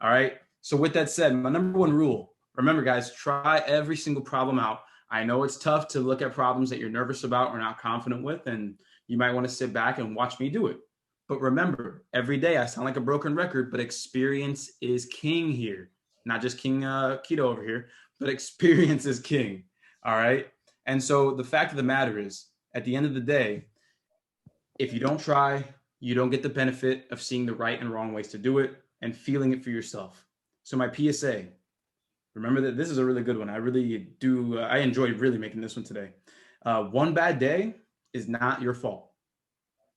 All right. So with that said, my number one rule, remember guys, try every single problem out. I know it's tough to look at problems that you're nervous about or not confident with, and you might want to sit back and watch me do it. But remember, every day I sound like a broken record, but experience is king here. Not just King Keto over here, but experience is king. All right. And so the fact of the matter is, at the end of the day, if you don't try, you don't get the benefit of seeing the right and wrong ways to do it and feeling it for yourself. So my PSA, remember that this is a really good one. I really do. I enjoyed really making this one today. One bad day is not your fault.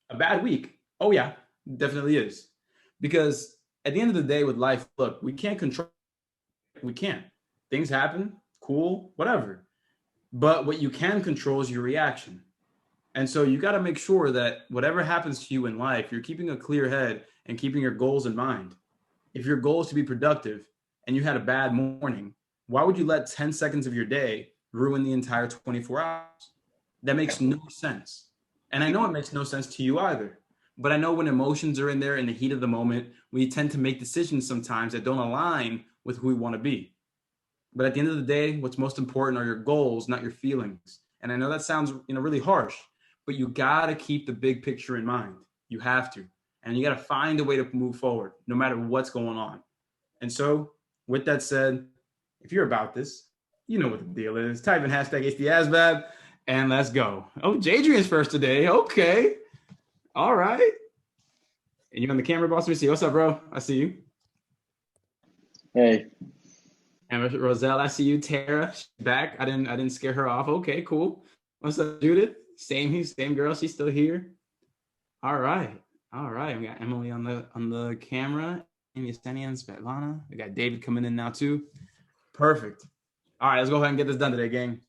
A bad week, oh yeah, definitely is. Because at the end of the day with life, look, we can't control. We can't. Things happen, cool, whatever. But what you can control is your reaction. And so you got to make sure that whatever happens to you in life, you're keeping a clear head and keeping your goals in mind. If your goal is to be productive and you had a bad morning, why would you let 10 seconds of your day ruin the entire 24 hours? That makes no sense. And I know it makes no sense to you either. But I know when emotions are in there in the heat of the moment, we tend to make decisions sometimes that don't align with who we want to be. But at the end of the day, what's most important are your goals, not your feelings. And I know that sounds, really harsh, but you got to keep the big picture in mind. You have to. And you got to find a way to move forward, no matter what's going on. And so with that said, if you're about this, you know what the deal is. Type in hashtag ASVAB and let's go. Oh, Jadrian's first today. Okay. All right. And you're on the camera, boss. Let me see. What's up, bro? I see you. Hey. And Roselle, I see you. Tara, she's back. I didn't scare her off. Okay, cool. What's up, Judith? Same girl. She's still here. All right. We got Emily on the camera. Amy, Yesenia, and Svetlana. We got David coming in now too. Perfect. All right, let's go ahead and get this done today, gang.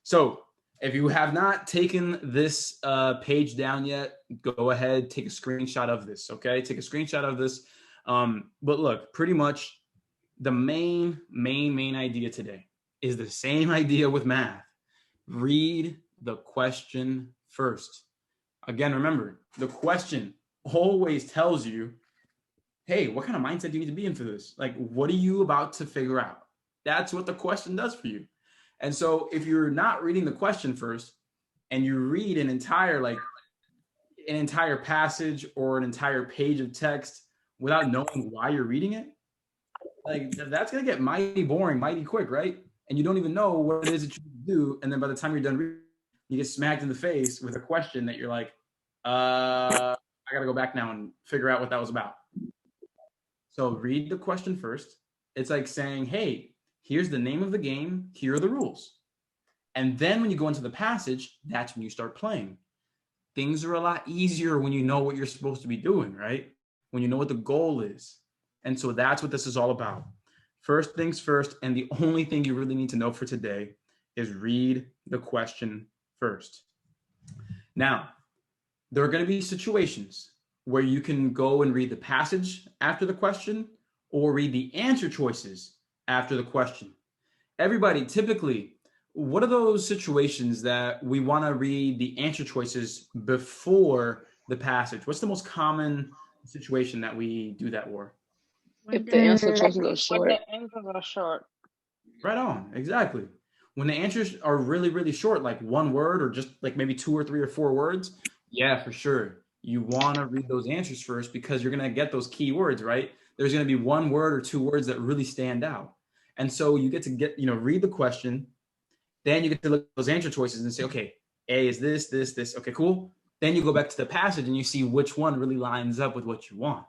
So if you have not taken this page down yet, go ahead, take a screenshot of this, okay? Take a screenshot of this. But look, pretty much the main idea today is the same idea with math. Read the question first. Again, remember, the question always tells you, hey, what kind of mindset do you need to be in for this? Like, what are you about to figure out? That's what the question does for you. And so if you're not reading the question first and you read an entire passage or an entire page of text without knowing why you're reading it, like that's going to get mighty boring, mighty quick, right? And you don't even know what it is that you do. And then by the time you're done reading, you get smacked in the face with a question that you're like, I got to go back now and figure out what that was about. So read the question first. It's like saying, hey, here's the name of the game. Here are the rules. And then when you go into the passage, that's when you start playing. Things are a lot easier when you know what you're supposed to be doing, right? When you know what the goal is. And so that's what this is all about. First things first, and the only thing you really need to know for today is read the question first. Now, there are going to be situations where you can go and read the passage after the question or read the answer choices after the question. Everybody, typically, what are those situations that we want to read the answer choices before the passage? What's the most common situation that we do that for? If the answer choices are short. When the answers are short. Right on, exactly. When the answers are really, really short, like one word or just like maybe 2 or 3 or 4 words, yeah, for sure. You want to read those answers first because you're going to get those key words, right? There's going to be 1 word or 2 words that really stand out. And so you get to read the question. Then you get to look at those answer choices and say, okay, A is this. Okay, cool. Then you go back to the passage and you see which one really lines up with what you want.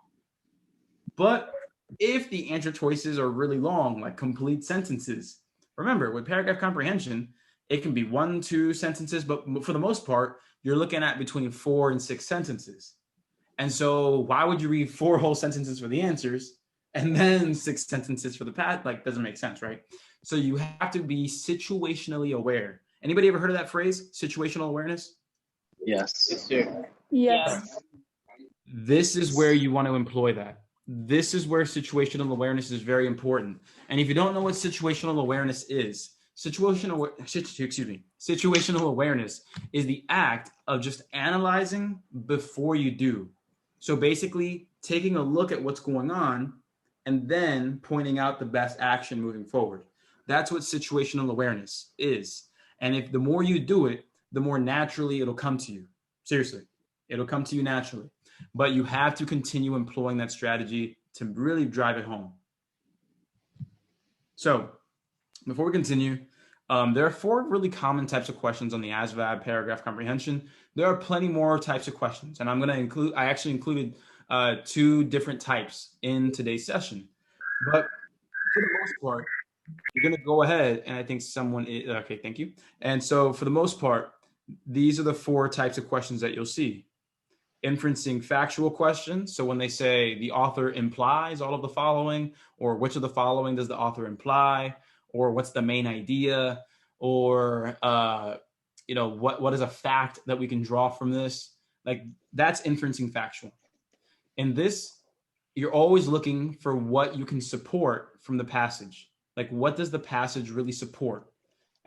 But if the answer choices are really long, like complete sentences, remember with paragraph comprehension, it can be 1, 2 sentences, but for the most part, you're looking at between 4 and 6 sentences. And so why would you read 4 whole sentences for the answers and then 6 sentences for the path? Like, doesn't make sense, right? So you have to be situationally aware. Anybody ever heard of that phrase, situational awareness? Yes. Yes, sir. Yes. This is where you want to employ that. This is where situational awareness is very important. And if you don't know what situational awareness is, situational awareness is the act of just analyzing before you do. So basically taking a look at what's going on and then pointing out the best action moving forward. That's what situational awareness is. And if the more you do it, the more naturally it'll come to you. Seriously, it'll come to you naturally. But you have to continue employing that strategy to really drive it home. So before we continue, there are 4 really common types of questions on the ASVAB paragraph comprehension. There are plenty more types of questions, and I actually included 2 different types in today's session. But for the most part, you're going to go ahead, and I think someone is, okay, thank you. And so for the most part, these are the 4 types of questions that you'll see. Inferencing factual questions. So when they say the author implies all of the following, or which of the following does the author imply, or what's the main idea, or what is a fact that we can draw from this? Like, that's inferencing factual. In this, you're always looking for what you can support from the passage. Like, what does the passage really support?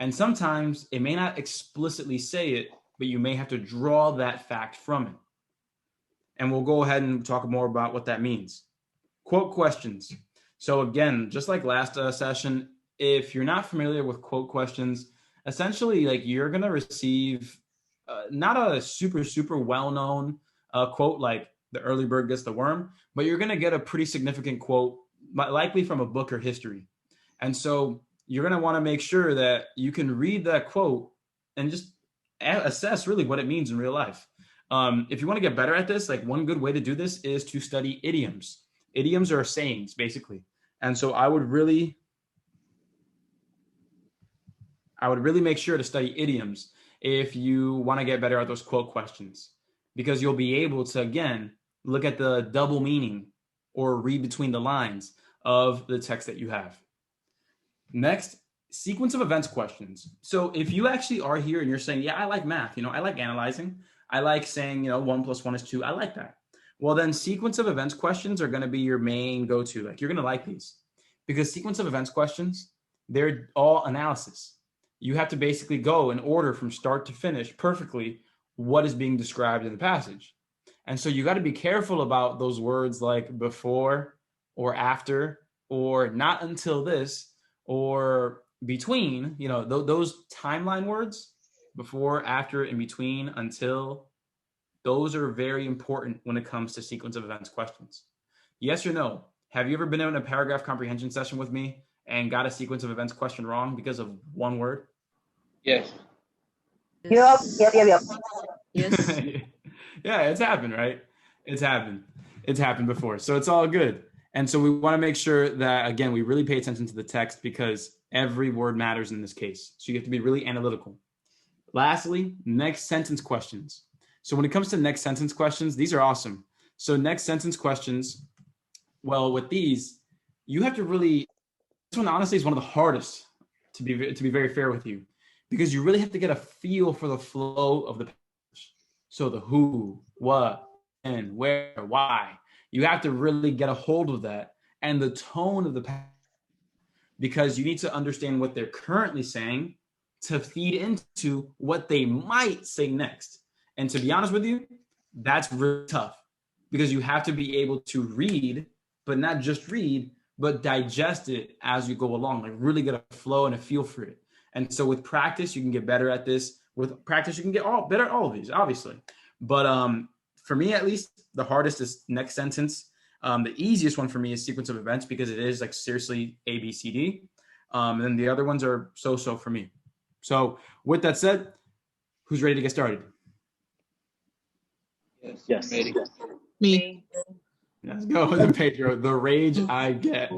And sometimes it may not explicitly say it, but you may have to draw that fact from it. And we'll go ahead and talk more about what that means. Quote questions. So again, just like last session, if you're not familiar with quote questions, essentially, like, you're going to receive not a super well-known quote like the early bird gets the worm, but you're going to get a pretty significant quote, likely from a book or history. And so you're going to want to make sure that you can read that quote and just assess really what it means in real life. If you want to get better at this, like, one good way to do this is to study idioms. Idioms are sayings, basically. And so I would really make sure to study idioms if you want to get better at those quote questions, because you'll be able to, again, look at the double meaning or read between the lines of the text that you have. Next, sequence of events questions. So if you actually are here and you're saying, yeah, I like math, I like analyzing, I like saying, 1 + 1 is 2. I like that. Well, then sequence of events questions are going to be your main go-to. Like, you're going to like these because sequence of events questions, they're all analysis. You have to basically go in order from start to finish perfectly what is being described in the passage. And so you got to be careful about those words like before or after or not until this or between, those timeline words. Before, after, in between, until, those are very important when it comes to sequence of events questions. Yes or no? Have you ever been in a paragraph comprehension session with me and got a sequence of events question wrong because of one word? Yes. Yep. Yes. Yeah, it's happened, right? It's happened before. So it's all good. And so we want to make sure that, again, we really pay attention to the text because every word matters in this case. So you have to be really analytical. Lastly, next sentence questions. So when it comes to next sentence questions, these are awesome. So next sentence questions, well, with these, you have to really, this one honestly is one of the hardest, to be very fair with you, because you really have to get a feel for the flow of the passage. So the who, what, and where, why. You have to really get a hold of that and the tone of the passage, because you need to understand what they're currently saying to feed into what they might say next. And to be honest with you, that's really tough because you have to be able to read, but not just read, but digest it as you go along, like really get a flow and a feel for it. And so with practice, you can get better at this. With practice, you can get better at all of these, obviously. But for me, at least, the hardest is next sentence. The easiest one for me is sequence of events because it is like seriously A, B, C, D. And then the other ones are so-so for me. So with that said, who's ready to get started? Yes. Ready. Me. Let's go with Pedro. The rage I get.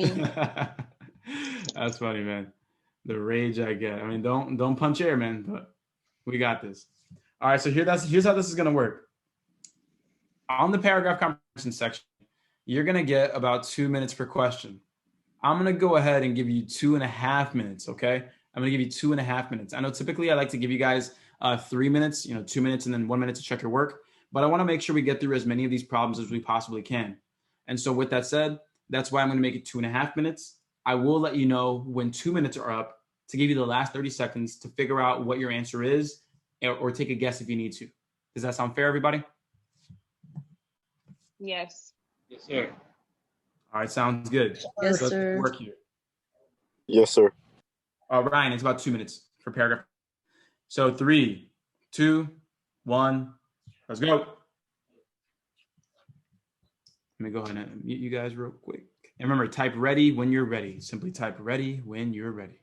That's funny, man. The rage I get. I mean, don't punch air, man, but we got this. All right, so here's how this is going to work. On the paragraph comprehension section, you're going to get about 2 minutes per question. I'm going to go ahead and give you 2.5 minutes, okay? I'm going to give you 2.5 minutes. I know typically I like to give you guys 3 minutes, 2 minutes and then 1 minute to check your work. But I want to make sure we get through as many of these problems as we possibly can. And so with that said, that's why I'm going to make it 2.5 minutes. I will let you know when 2 minutes are up to give you the last 30 seconds to figure out what your answer is or take a guess if you need to. Does that sound fair, everybody? Yes. Yes, sir. All right, sounds good. Yes, So let's sir. work here. Yes, sir. Ryan, it's about 2 minutes for paragraph. So 3, 2, 1, let's go. Let me go ahead and mute you guys real quick. And remember, type ready when you're ready. Simply type ready when you're ready.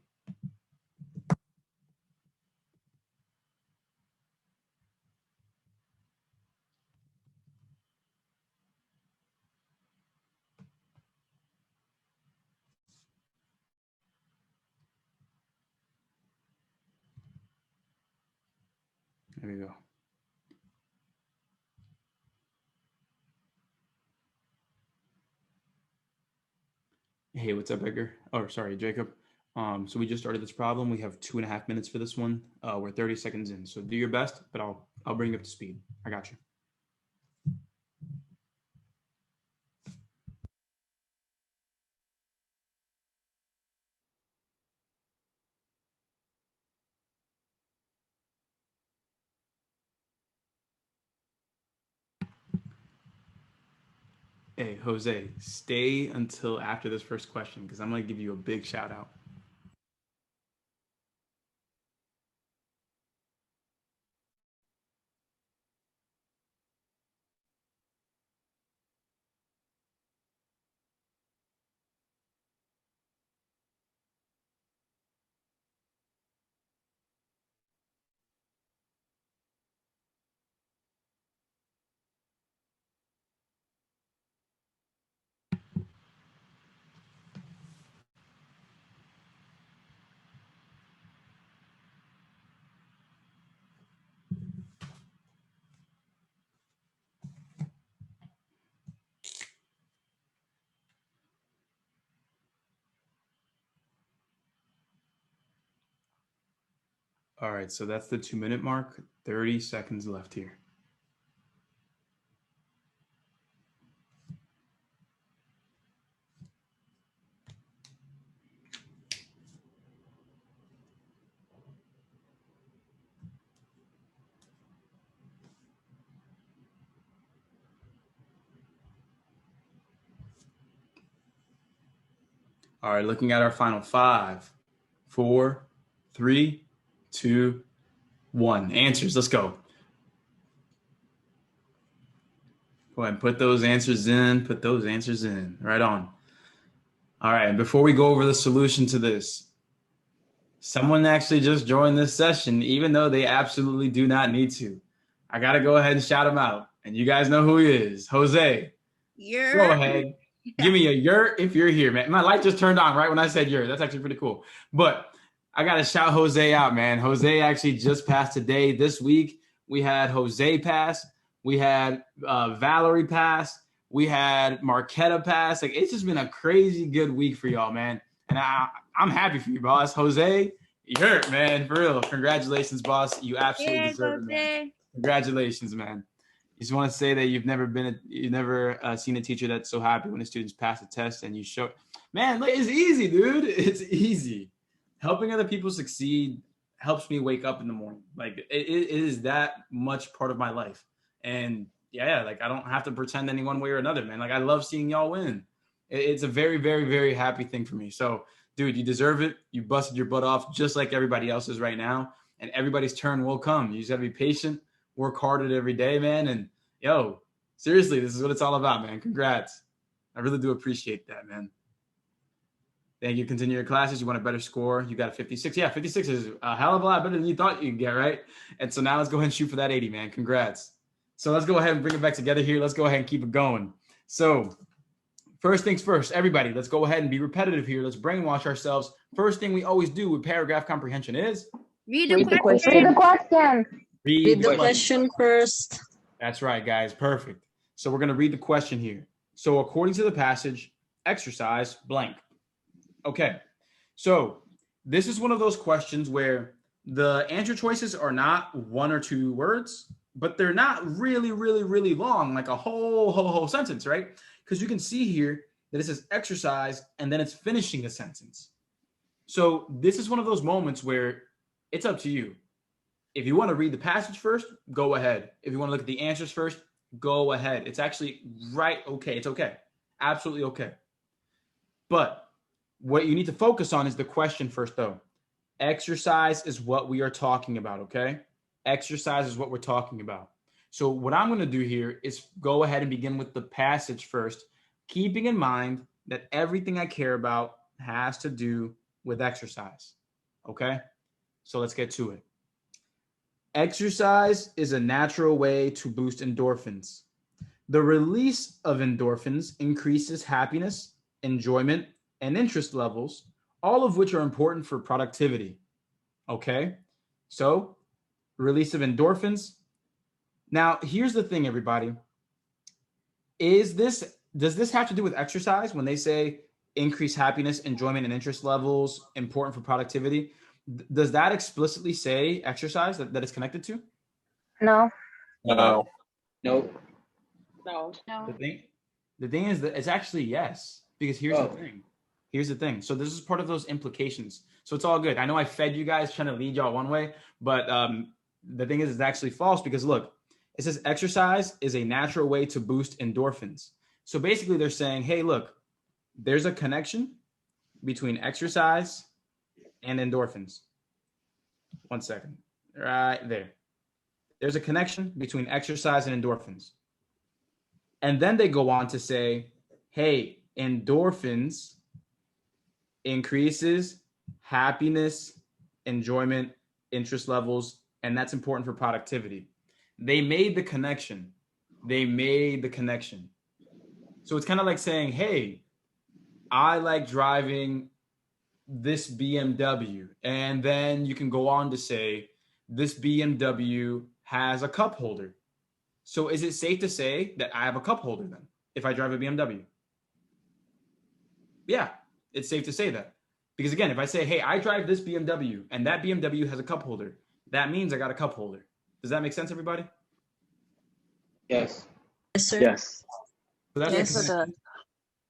There we go. Hey, what's up, Edgar? Oh, sorry, Jacob. So we just started this problem. We have 2.5 minutes for this one. We're 30 seconds in. So do your best, but I'll bring you up to speed. I got you. Hey, Jose, stay until after this first question because I'm going to give you a big shout out. All right, so that's the 2-minute mark. 30 seconds left here. All right, looking at our final 5, 4, 3, 2, 1. Answers, let's go. Go ahead and put those answers in. Put those answers in. Right on. All right, and before we go over the solution to this, someone actually just joined this session, even though they absolutely do not need to. I got to go ahead and shout him out. And you guys know who he is. Jose, go ahead. Give me a yurt if you're here, man. My light just turned on right when I said yurt. That's actually pretty cool. But I got to shout Jose out, man. Jose actually just passed today. This week, we had Jose pass. We had Valerie pass. We had Marquetta pass. Like, it's just been a crazy good week for y'all, man. And I'm happy for you, boss. Jose, yurt, man. For real. Congratulations, boss. You absolutely deserve it, man. Congratulations, man. Just want to say that you've never seen a teacher that's so happy when the students pass a test and you show, man, it's easy, dude. It's easy. Helping other people succeed helps me wake up in the morning. Like it is that much part of my life. And yeah, like I don't have to pretend any one way or another, man. Like I love seeing y'all win. It's a very, very, very happy thing for me. So dude, you deserve it. You busted your butt off just like everybody else is right now. And everybody's turn will come. You just gotta be patient. Work hard at it every day, man. And yo, seriously, this is what it's all about, man. Congrats. I really do appreciate that, man. Thank you. Continue your classes. You want a better score. You got a 56. Yeah, 56 is a hell of a lot better than you thought you'd get, right? And so now let's go ahead and shoot for that 80, man. Congrats. So let's go ahead and bring it back together here. Let's go ahead and keep it going. So first things first, everybody, let's go ahead and be repetitive here. Let's brainwash ourselves. First thing we always do with paragraph comprehension is Read Read the the question. question. Read the question first. That's right, guys. Perfect. So we're going to read the question here. So according to the passage, exercise blank. Okay. So this is one of those questions where the answer choices are not 1 or 2 words, but they're not really, really, really long, like a whole sentence, right? Because you can see here that it says exercise and then it's finishing a sentence. So this is one of those moments where it's up to you. If you want to read the passage first, go ahead. If you want to look at the answers first, go ahead. It's actually right. Okay. It's okay. Absolutely okay. But what you need to focus on is the question first, though. Exercise is what we are talking about, okay? Exercise is what we're talking about. So what I'm going to do here is go ahead and begin with the passage first, keeping in mind that everything I care about has to do with exercise, okay? So let's get to it. Exercise is a natural way to boost endorphins. The release of endorphins increases happiness, enjoyment, and interest levels, all of which are important for productivity. Okay? So, release of endorphins. Now, here's the thing, everybody. Does this have to do with exercise when they say increase happiness, enjoyment, and interest levels, important for productivity? Does that explicitly say exercise that it's connected to? No. No. Nope. No. The thing is that it's actually yes, because here's the thing. Here's the thing. So this is part of those implications. So it's all good. I know I fed you guys trying to lead y'all one way, but the thing is it's actually false because look, it says exercise is a natural way to boost endorphins. So basically they're saying, hey, look, there's a connection between exercise and endorphins. 1 second. Right there. There's a connection between exercise and endorphins. And then they go on to say, hey, endorphins increases happiness, enjoyment, interest levels, and that's important for productivity. They made the connection. So it's kind of like saying, hey, I like driving this BMW. And then you can go on to say, this BMW has a cup holder. So is it safe to say that I have a cup holder then if I drive a BMW? Yeah, it's safe to say that. Because again, if I say, hey, I drive this BMW and that BMW has a cup holder, that means I got a cup holder. Does that make sense, everybody? Yes. Yes, sir. Yes. So that's Yes, a it connection.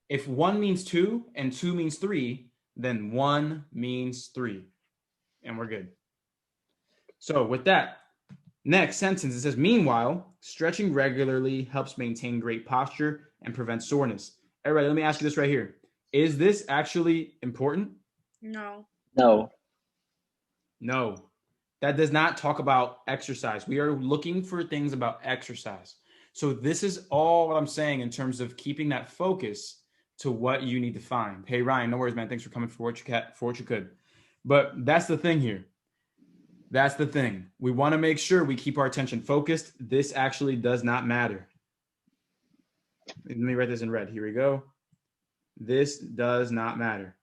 If 1 means 2 and 2 means 3, then 1 means 3. And we're good. So with that, next sentence, it says, meanwhile, stretching regularly helps maintain great posture and prevent soreness. Everybody, let me ask you this right here. Is this actually important? No. No. No. That does not talk about exercise. We are looking for things about exercise. So this is all what I'm saying in terms of keeping that focus to what you need to find. Hey, Ryan, no worries, man. Thanks for coming for what you could. But that's the thing here. That's the thing. We want to make sure we keep our attention focused. This actually does not matter. Let me write this in red. Here we go. This does not matter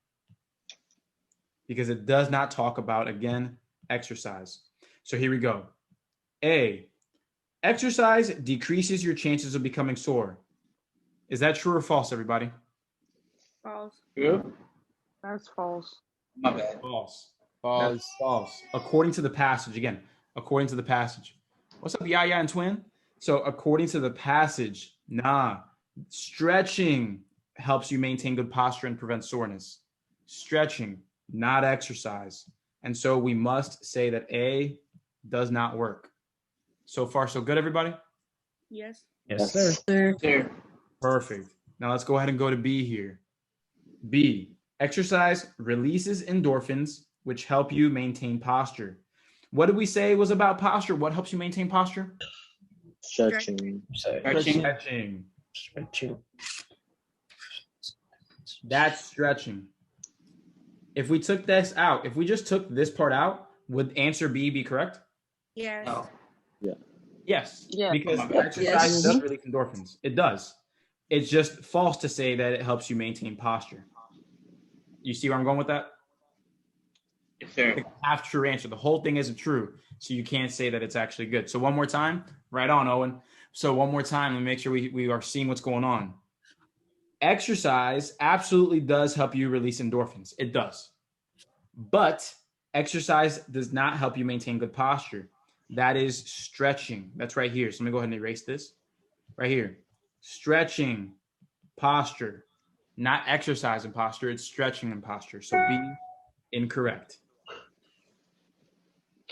because it does not talk about, again, exercise. So here we go. A, exercise decreases your chances of becoming sore. Is that true or false, everybody? False. True? That's false. My bad. False. False. False. According to the passage, again, according to the passage. What's up, Yaya and Twin? So according to the passage, stretching helps you maintain good posture and prevent soreness. Stretching, not exercise. And so we must say that A does not work. So far, so good, everybody? Yes. Yes, sir. Sir. Perfect. Now let's go ahead and go to B here. B, exercise releases endorphins, which help you maintain posture. What did we say was about posture? What helps you maintain posture? Stretching. Stretching. Stretching. That's stretching. If we took this out, if we just took this part out, would answer B be correct? Yes. No. Yes. Yeah. Because Oh my God. exercise Yes. does release endorphins. It does. It's just false to say that it helps you maintain posture. You see where I'm going with that? Yes, sir. It's a half true answer. The whole thing isn't true. So you can't say that it's actually good. So one more time. Right on, Owen. So one more time, let me make sure we are seeing what's going on. Exercise absolutely does help you release endorphins. It does. But exercise does not help you maintain good posture. That is stretching. That's right here. So let me go ahead and erase this. Right here. Stretching, posture, not exercise and posture. It's stretching and posture. So B, incorrect.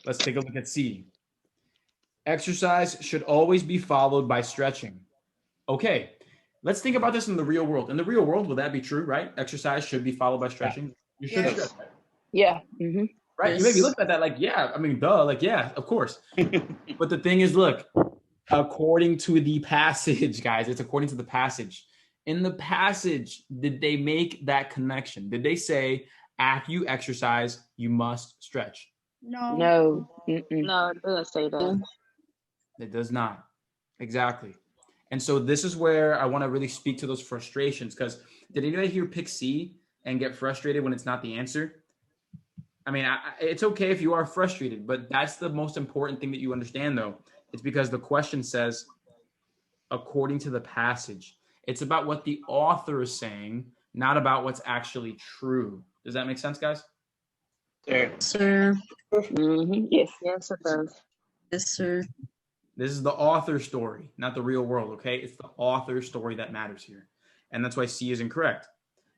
Let's take a look at C. Exercise should always be followed by stretching. Okay, let's think about this in the real world. In the real world, will that be true, right? Exercise should be followed by stretching. You should Yes. stretch, Yeah. Mm-hmm. right? You may be looking at that like, yeah, I mean, duh, like, yeah, of course. But the thing is, look, according to the passage, guys, it's according to the passage. In the passage, did they make that connection? Did they say after you exercise, you must stretch? No. No. Mm-mm. No, it doesn't say that. It does not. Exactly. And so this is where I want to really speak to those frustrations, because did anybody here pick C and get frustrated when it's not the answer? I mean, it's okay if you are frustrated, but that's the most important thing that you understand, though. It's because the question says, according to the passage. It's about what the author is saying, not about what's actually true. Does that make sense, guys? Sir. Sir. Mm-hmm. Yes. Yes, it does. Yes, sir. This is the author's story, not the real world, okay? It's the author's story that matters here. And that's why C is incorrect.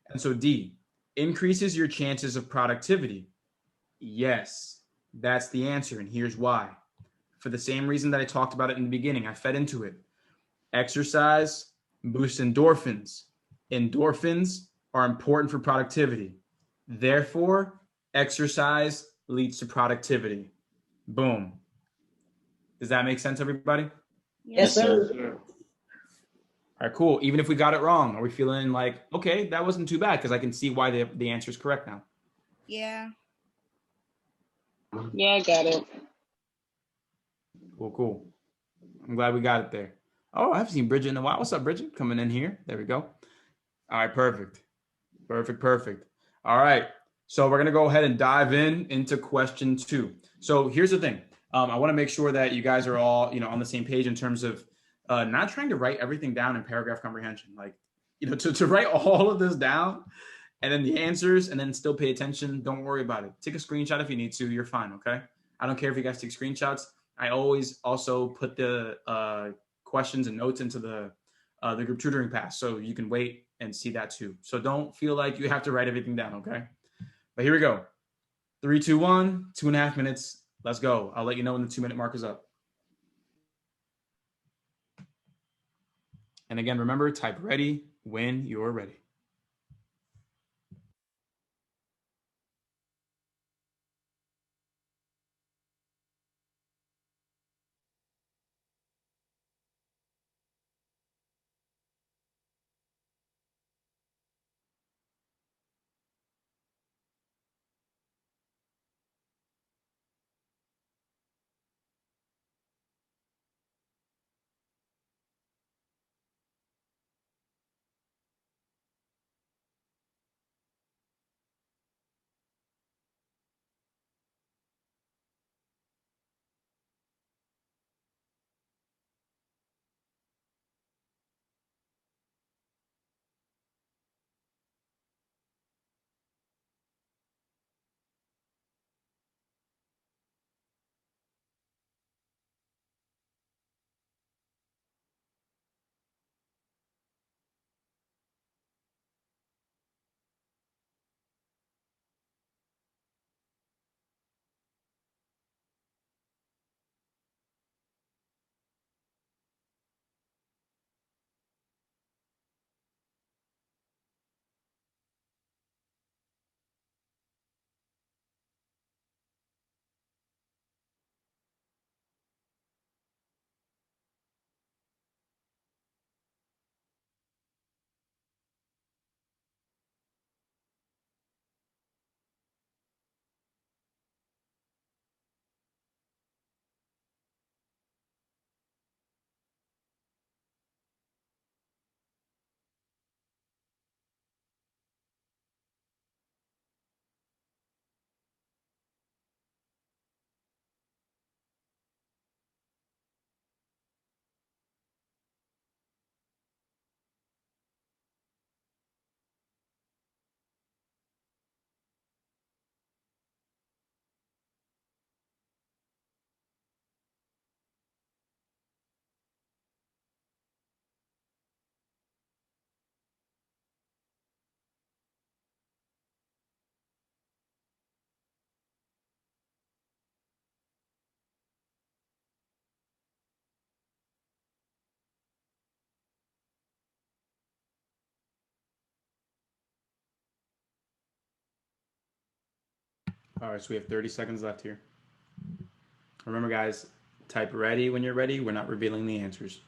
And so D, increases your chances of productivity. Yes, that's the answer. And here's why. For the same reason that I talked about it in the beginning, I fed into it. Exercise boosts endorphins. Endorphins are important for productivity. Therefore, exercise leads to productivity. Boom. Does that make sense, everybody? Yes, sir. Sir. All right, cool. Even if we got it wrong, are we feeling like, okay, that wasn't too bad because I can see why the answer is correct now? Yeah. Yeah, I got it. Cool. I'm glad we got it there. Oh, I haven't seen Bridget in a while. What's up, Bridget? Coming in here. There we go. All right, perfect. All right. So we're going to go ahead and dive into question 2. So here's the thing. I want to make sure that you guys are all, on the same page in terms of not trying to write everything down in paragraph comprehension. Like, to write all of this down and then the answers and then still pay attention. Don't worry about it. Take a screenshot if you need to. You're fine. Okay. I don't care if you guys take screenshots. I always also put the questions and notes into the group tutoring pass, so you can wait and see that too. So don't feel like you have to write everything down, okay? But here we go. 3, 2, 1, 2.5 minutes. Let's go. I'll let you know when the 2-minute mark is up. And again, remember, type ready when you're ready. All right, so we have 30 seconds left here. Remember, guys, type ready when you're ready. We're not revealing the answers.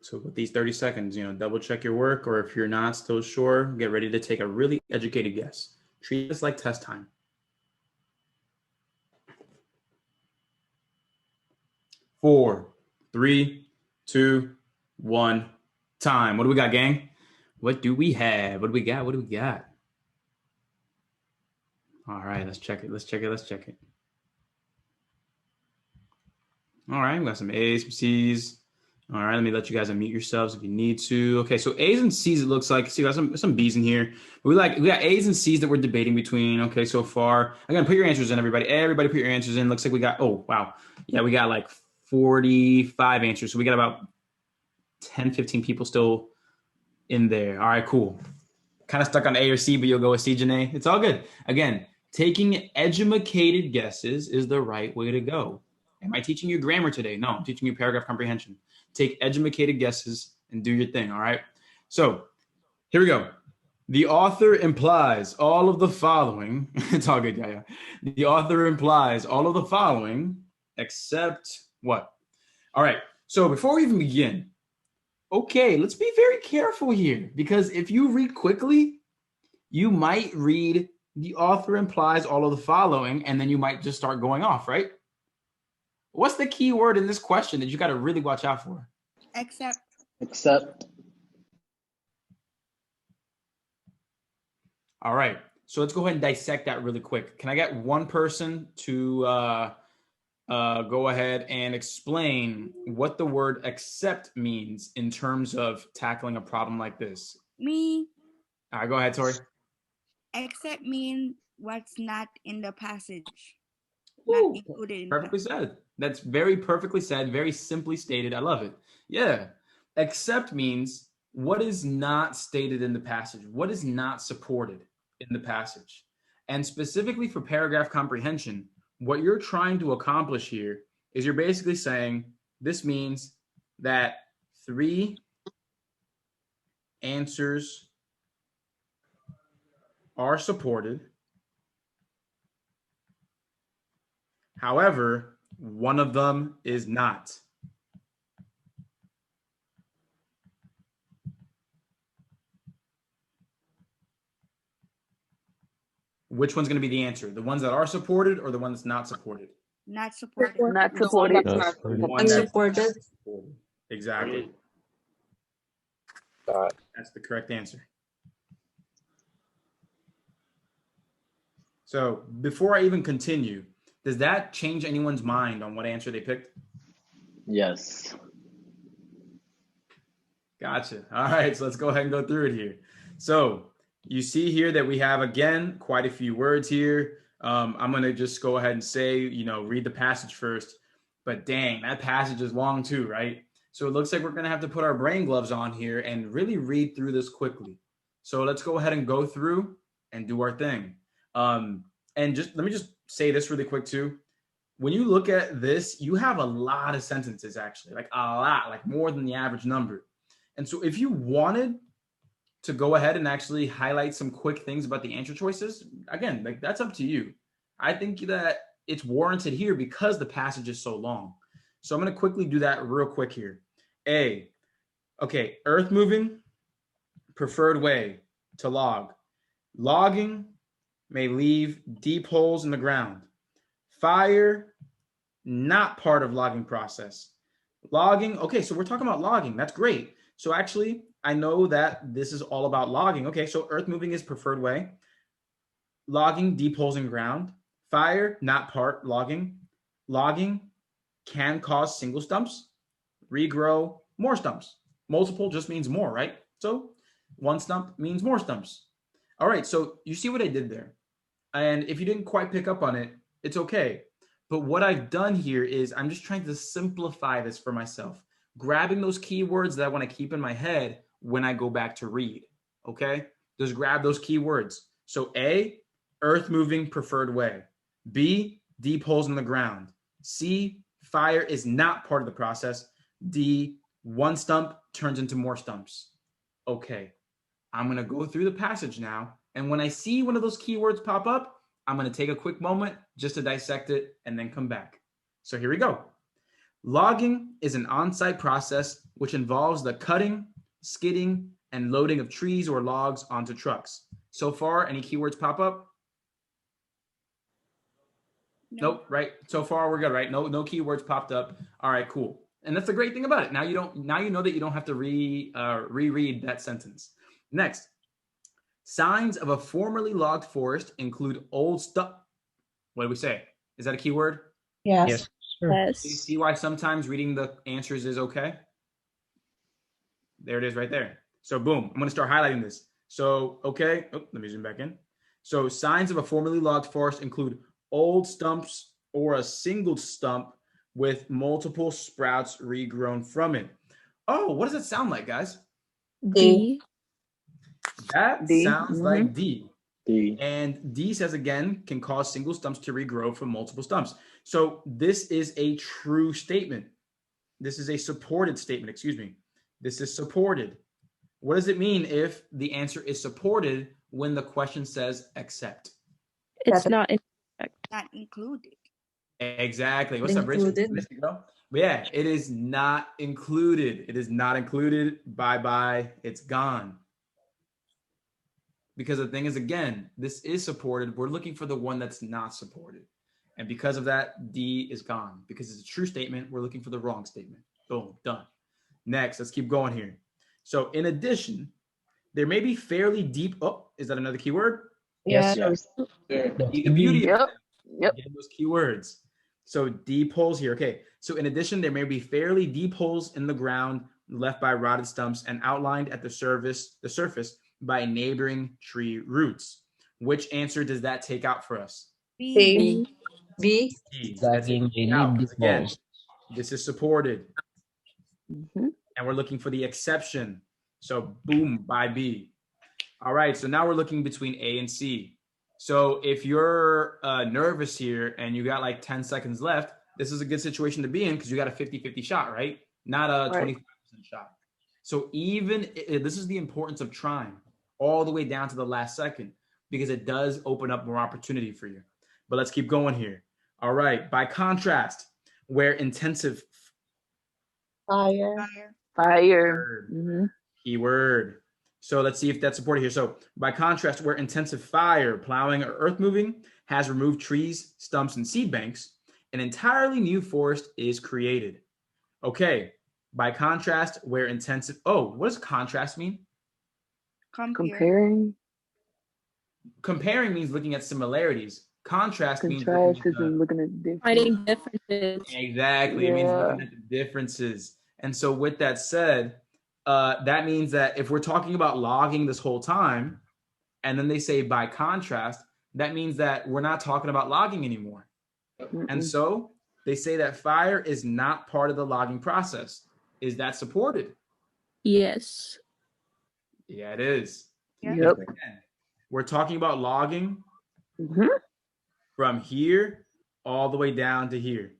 So with these 30 seconds, double check your work, or if you're not still sure, get ready to take a really educated guess. Treat this like test time. 4, 3, 2, 1, time. What do we got, gang? What do we have? What do we got? What do we got? All right, let's check it. Let's check it. All right, we got some A's, some C's. All right, let me let you guys unmute yourselves if you need to. Okay, so A's and C's, it looks like. See, we got some B's in here. We got A's and C's that we're debating between. Okay, so far. Again, put your answers in, everybody. Everybody put your answers in. Looks like we got, oh, wow. Yeah, we got like 45 answers. So we got about 10, 15 people still in there. All right, cool. Kind of stuck on A or C, but you'll go with C, Janae. It's all good. Again, taking edumacated guesses is the right way to go. Am I teaching you grammar today? No, I'm teaching you paragraph comprehension. Take edumacated guesses and do your thing, all right? So here we go. The author implies all of the following. It's all good, yeah. The author implies all of the following, except what? All right, so before we even begin, okay, let's be very careful here, because if you read quickly, you might read the author implies all of the following, and then you might just start going off, right? What's the key word in this question that you got to really watch out for? Except. Except. All right, so let's go ahead and dissect that really quick. Can I get one person to go ahead and explain what the word except means in terms of tackling a problem like this? Me. All right, go ahead, Tori. Except mean what's not in the passage. Ooh, not included in perfectly said. That's very perfectly said, very simply stated. I love it. Yeah. Except means what is not stated in the passage, what is not supported in the passage. And specifically for paragraph comprehension, what you're trying to accomplish here is you're basically saying this means that 3 answers are supported. However, one of them is not. Which one's going to be the answer? The ones that are supported or the ones that's not supported? Not supported. Not supported. Not supported. Unsupported. Exactly. That's the correct answer. So before I even continue, does that change anyone's mind on what answer they picked? Yes. Gotcha. All right, so let's go ahead and go through it here. So you see here that we have, again, quite a few words here. I'm going to just go ahead and say, read the passage first. But dang, that passage is long too, right? So it looks like we're going to have to put our brain gloves on here and really read through this quickly. So let's go ahead and go through and do our thing. And just let me just say this really quick too. When you look at this, you have a lot of sentences, actually, like a lot, like more than the average number. And so if you wanted to go ahead and actually highlight some quick things about the answer choices, again, like that's up to you. I think that it's warranted here because the passage is so long. So I'm going to quickly do that real quick here. A, okay, earth moving, preferred way to log. Logging may leave deep holes in the ground. Fire, not part of logging process. Logging, okay, so we're talking about logging. That's great. So actually, I know that this is all about logging. Okay, so earth moving is preferred way. Logging, deep holes in ground. Fire, not part logging. Logging can cause single stumps. Regrow, more stumps. Multiple just means more, right? So one stump means more stumps. All right, so you see what I did there. And if you didn't quite pick up on it, it's okay. But what I've done here is I'm just trying to simplify this for myself, grabbing those keywords that I want to keep in my head when I go back to read, okay? Just grab those keywords. So A, earth moving preferred way. B, deep holes in the ground. C, fire is not part of the process. D, one stump turns into more stumps. Okay, I'm going to go through the passage now. And when I see one of those keywords pop up, I'm going to take a quick moment just to dissect it and then come back. So here we go. Logging is an on-site process which involves the cutting, skidding, and loading of trees or logs onto trucks. So far, any keywords pop up? No. Nope, right? So far we're good, right? No keywords popped up. All right, cool. And that's the great thing about it. Now you know that you don't have to reread that sentence. Next, signs of a formerly logged forest include old stuff. What do we say? Is that a keyword? Yes. Do you Yes. see why sometimes reading the answers is okay? There it is right there. So boom, I'm going to start highlighting this. So, okay, let me zoom back in. So signs of a formerly logged forest include old stumps or a single stump with multiple sprouts regrown from it. Oh, what does that sound like, guys? D. That D. sounds like D. D. And D says again, can cause single stumps to regrow from multiple stumps. So this is a true statement. This is a supported statement, excuse me. This is supported. What does it mean if the answer is supported when the question says accept? It's not Not included. Exactly. What's up, Rich? included. But yeah, it is not included. It is not included. Bye-bye. It's gone. Because the thing is, again, this is supported. We're looking for the one that's not supported. And because of that, D is gone. Because it's a true statement, we're looking for the wrong statement. Boom, done. Next, let's keep going here. So in addition, there may be fairly deep, oh, is that another keyword? Yes. Yes. Sir. The beauty of Yep. getting those keywords. So deep holes here. Okay. So in addition, there may be fairly deep holes in the ground left by rotted stumps and outlined at the surface by neighboring tree roots. Which answer does that take out for us? B. B. D. That That's it. game they Out, need 'cause deep again, balls. this is supported. Mm-hmm. And we're looking for the exception. So boom, by B. All right, so now we're looking between A and C. So if you're nervous here and you got like 10 seconds left, this is a good situation to be in because you got a 50-50 shot, right? Not a Right. 25% shot. So this is the importance of trying all the way down to the last second because it does open up more opportunity for you. But let's keep going here. All right, by contrast, where intensive Fire. Fire. Mm-hmm. keyword. So let's see if that's supported here. So by contrast, where intensive fire, plowing, or earth moving has removed trees, stumps, and seed banks, an entirely new forest is created. Okay. By contrast, where intensive, what does contrast mean? Comparing. Comparing means looking at similarities. Contrast means Contrast looking is looking at different. Finding differences. exactly. It means looking at the differences. And so with that said, that means that if we're talking about logging this whole time, and then they say by contrast, that means that we're not talking about logging anymore. Mm-mm. And so they say that fire is not part of the logging process. Is that supported? Yes. Yeah, it is. Yeah. Yep. Again, we're talking about logging Mm-hmm. from here all the way down to here.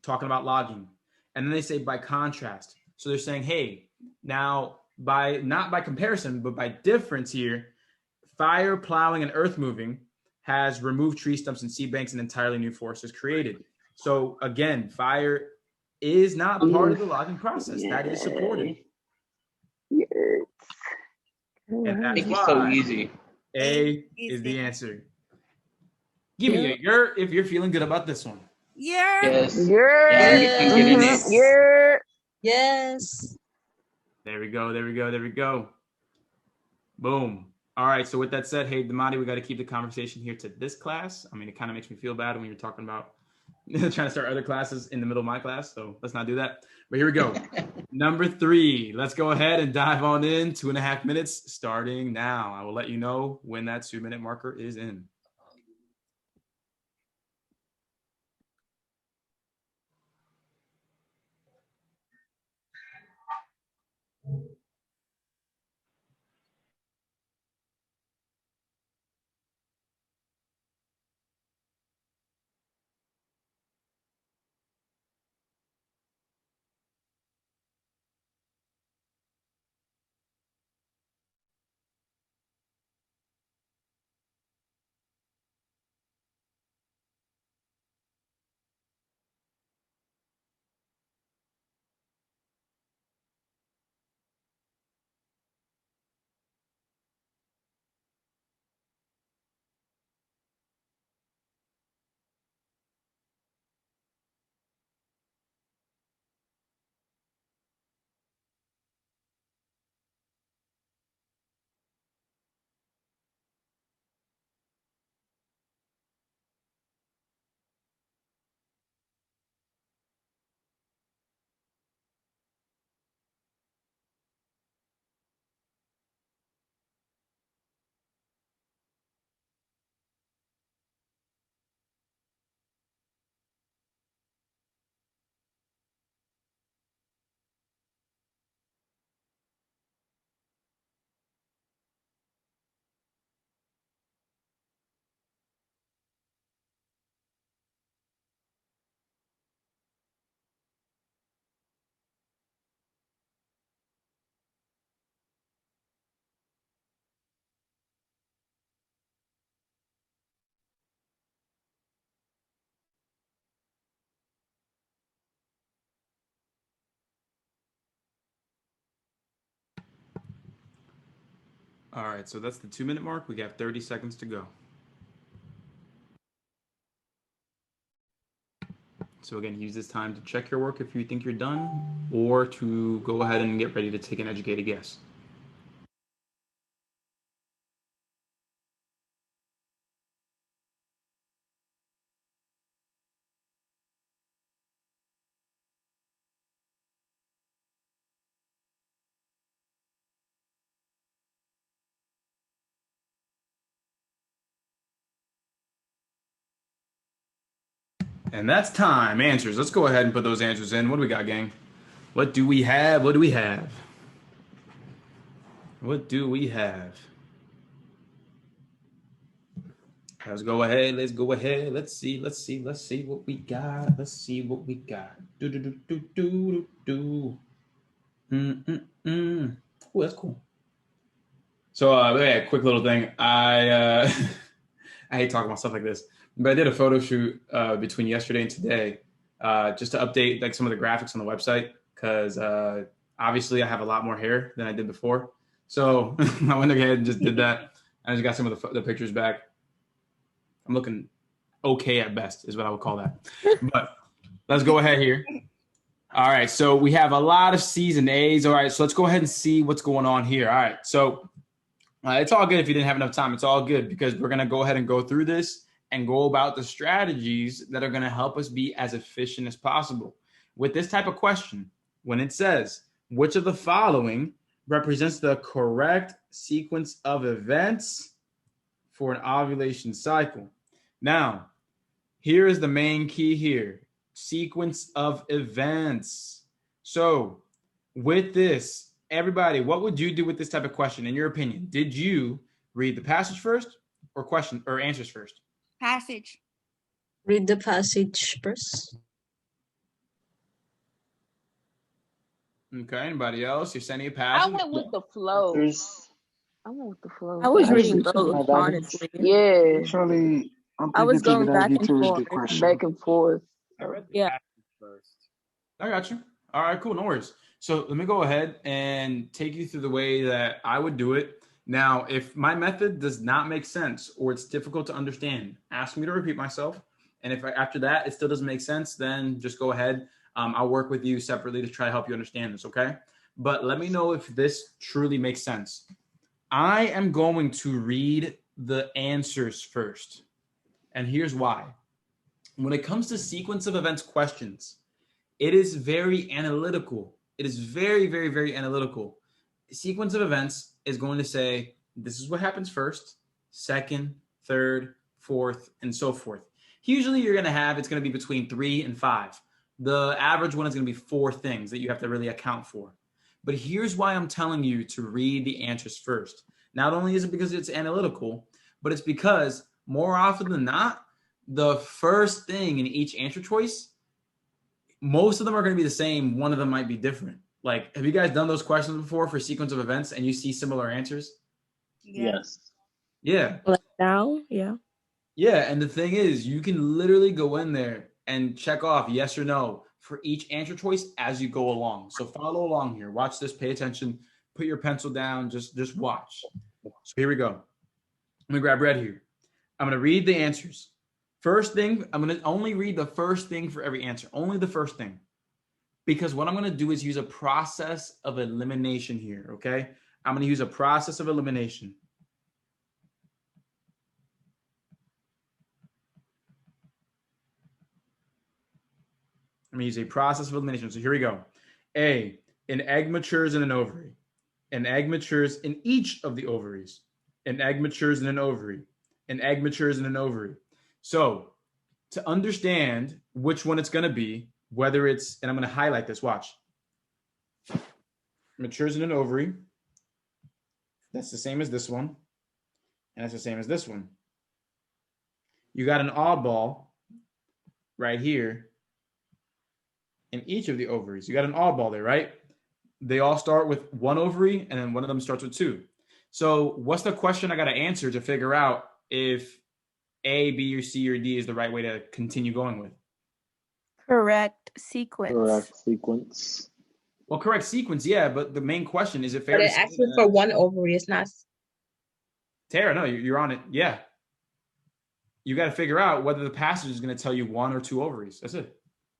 Talking about logging. And then they say by contrast. So they're saying, hey, now not by comparison, but by difference here, fire, plowing, and earth moving has removed tree stumps and seed banks and entirely new forest is created. So again, fire is not part of the logging process. That is supported. Yes. And that's Make it so why easy. A is the answer. Give me if you're feeling good about this one. Yeah. Yes. Yeah. Yeah, I'm getting it. Yeah. Yes. There we go. Boom. All right. So with that said, hey, Damati, we got to keep the conversation here to this class. I mean, it kind of makes me feel bad when you're talking about trying to start other classes in the middle of my class. So let's not do that. But here we go. Number 3. Let's go ahead and dive on in. 2.5 minutes starting now. I will let you know when that 2-minute marker is in. All right, so that's the 2-minute mark. We have 30 seconds to go. So again, use this time to check your work if you think you're done, or to go ahead and get ready to take an educated guess. And that's time. Answers. Let's go ahead and put those answers in. What do we got, gang? What do we have? What do we have? What do we have? Let's go ahead. Let's go ahead. Let's see what we got. Let's see what we got. Do do do do do do do. Oh, that's cool. So yeah, quick little thing. I I hate talking about stuff like this, but I did a photo shoot between yesterday and today, just to update like some of the graphics on the website, because obviously I have a lot more hair than I did before. So I went ahead and just did that. I just got some of the pictures back. I'm looking okay at best, is what I would call that. But let's go ahead here. All right, so we have a lot of C's and A's. All right, so let's go ahead and see what's going on here. All right, so it's all good if you didn't have enough time. It's all good because we're going to go ahead and go through this and go about the strategies that are going to help us be as efficient as possible. With this type of question, when it says, which of the following represents the correct sequence of events for an ovulation cycle? Now, here is the main key here. Sequence of events. So with this, everybody, what would you do with this type of question in your opinion? Did you read the passage first or question or answers first? Passage. Read the passage first. Okay, anybody else? You're sending a I passage? went with the flow. There's I went with the flow. I was reading Actually, both, my bad. honestly. Yeah, Actually, I'm I was thinking going that back you and to read the forth. question. back and forth. I read the Yeah. passage first. I got you. All right, cool. No worries. So let me go ahead and take you through the way that I would do it. Now, if my method does not make sense or it's difficult to understand, ask me to repeat myself. And if after that it still doesn't make sense, then just go ahead. I'll work with you separately to try to help you understand this, okay? But let me know if this truly makes sense. I am going to read the answers first. And here's why. When it comes to sequence of events questions, it is very analytical. It is very, very, very analytical. Sequence of events is going to say, this is what happens first, second, third, fourth, and so forth. Usually you're going to have, it's going to be between 3 and 5. The average one is going to be 4 things that you have to really account for. But here's why I'm telling you to read the answers first. Not only is it because it's analytical, but it's because more often than not, the first thing in each answer choice, most of them are going to be the same. One of them might be different. Like, have you guys done those questions before for sequence of events and you see similar answers? Yes. Yeah. Like now, yeah. Yeah. And the thing is, you can literally go in there and check off yes or no for each answer choice as you go along. So follow along here. Watch this. Pay attention. Put your pencil down. Just watch. So here we go. Let me grab red here. I'm going to read the answers. First thing, I'm going to only read the first thing for every answer. Only the first thing. Because what I'm going to do is use a process of elimination here, okay? I'm going to use a process of elimination. I'm going to use a process of elimination. So here we go. A, an egg matures in an ovary. An egg matures in each of the ovaries. An egg matures in an ovary. An egg matures in an ovary. So to understand which one it's going to be, whether it's, and I'm going to highlight this, watch. Matures in an ovary. That's the same as this one. And that's the same as this one. You got an oddball right here in each of the ovaries. You got an oddball there, right? They all start with one ovary and then one of them starts with 2. So what's the question I got to answer to figure out if A, B, or C, or D is the right way to continue going with? Correct sequence. Correct sequence. Well, correct sequence, yeah, but the main question is it fair But to it say asks you that- for one ovary. It's not. Tara, no, you're on it. Yeah. You got to figure out whether the passage is going to tell you 1 or 2 ovaries. That's it.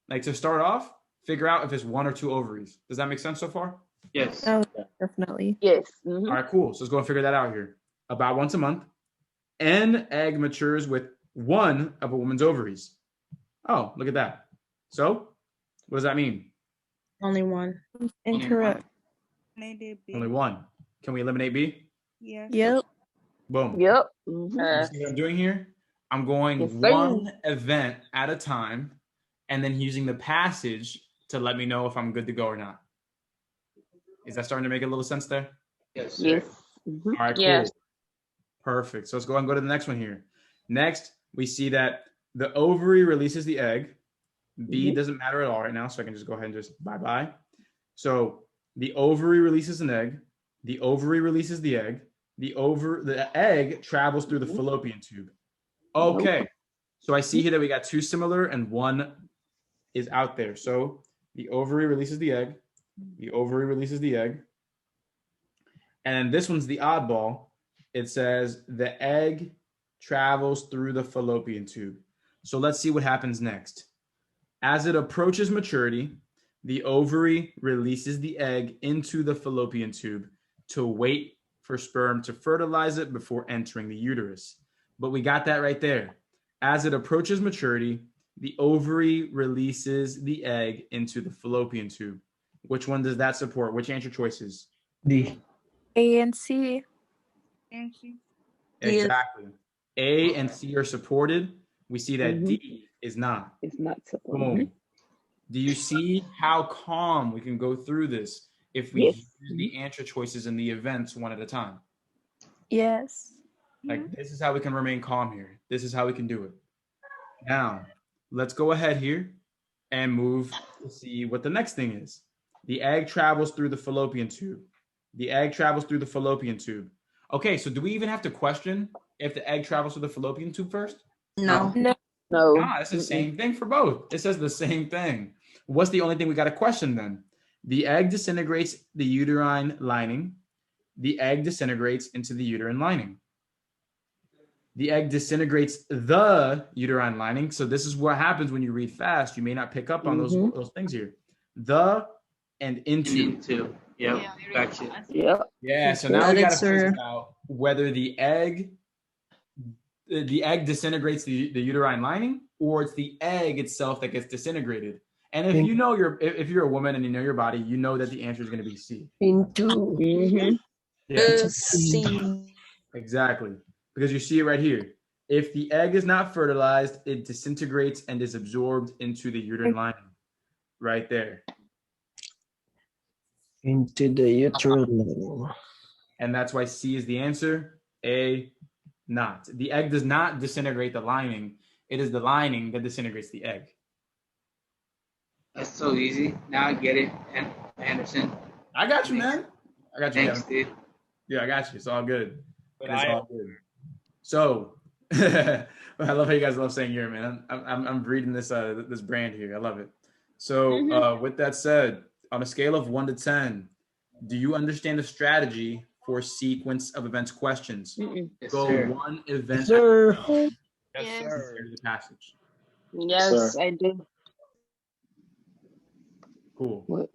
Like to start off, figure out if it's 1 or 2 ovaries. Does that make sense so far? Yes. Oh, definitely. Yes. All right, cool. So let's go and figure that out here. About once a month, an egg matures with 1 of a woman's ovaries. Oh, look at that. So what does that mean? Only one. Incorrect. Only 1. Can we eliminate B? Yes. Yep. Boom. Yep. You see what I'm doing here? I'm going Yes, sir. 1 event at a time and then using the passage to let me know if I'm good to go or not. Is that starting to make a little sense there? Yes. Sir. Yes. All right, cool. Yes. Perfect. So let's go and go to the next one here. Next, we see that the ovary releases the egg. B doesn't matter at all right now, so I can just go ahead and just bye-bye. So the ovary releases an egg. The ovary releases the egg. The egg travels through the fallopian tube. Okay. So I see here that we got 2 similar and 1 is out there. So the ovary releases the egg. The ovary releases the egg. And this one's the oddball. It says the egg travels through the fallopian tube. So let's see what happens next. As it approaches maturity, the ovary releases the egg into the fallopian tube to wait for sperm to fertilize it before entering the uterus. But we got that right there. As it approaches maturity, the ovary releases the egg into the fallopian tube. Which one does that support? Which answer choices? D. A and C. Exactly. A and C are supported. We see that D is not. It's not supposed. Boom. Do you see how calm we can go through this if we use the answer choices and the events one at a time? Yes. Like this is how we can remain calm here. This is how we can do it. Now, let's go ahead here and move to see what the next thing is. The egg travels through the fallopian tube. The egg travels through the fallopian tube. Okay, so do we even have to question if the egg travels through the fallopian tube first? No. No. No. Ah, it's the same thing for both. It says the same thing. What's the only thing we got to question then? The egg disintegrates the uterine lining. The egg disintegrates into the uterine lining. The egg disintegrates the uterine lining. So this is what happens when you read fast. You may not pick up on those things here. The and into. Yep. Gotcha. Yep. Yeah. So now we got to figure out whether the egg disintegrates the uterine lining, or it's the egg itself that gets disintegrated. And if you know if you're a woman and you know your body, you know that the answer is going to be C. Into. Yeah. C. Exactly. Because you see it right here. If the egg is not fertilized, it disintegrates and is absorbed into the uterine lining. Right there. Into the uterine. And that's why C is the answer. A, not. The egg does not disintegrate the lining. It is the lining that disintegrates the egg. That's so easy. Now I get it, Anderson. I got you, man. I got you. Thanks, dude. Yeah, I got you. It's all good. It's all good. So, I love how you guys love saying "you're," man. I'm reading this this brand here. I love it. So, with that said, on a scale of 1 to 10, do you understand the strategy for sequence of events questions? Yes, Go sir. 1 event Sir. Yes, sir. The passage. Yes, Sir. I do. Cool. What?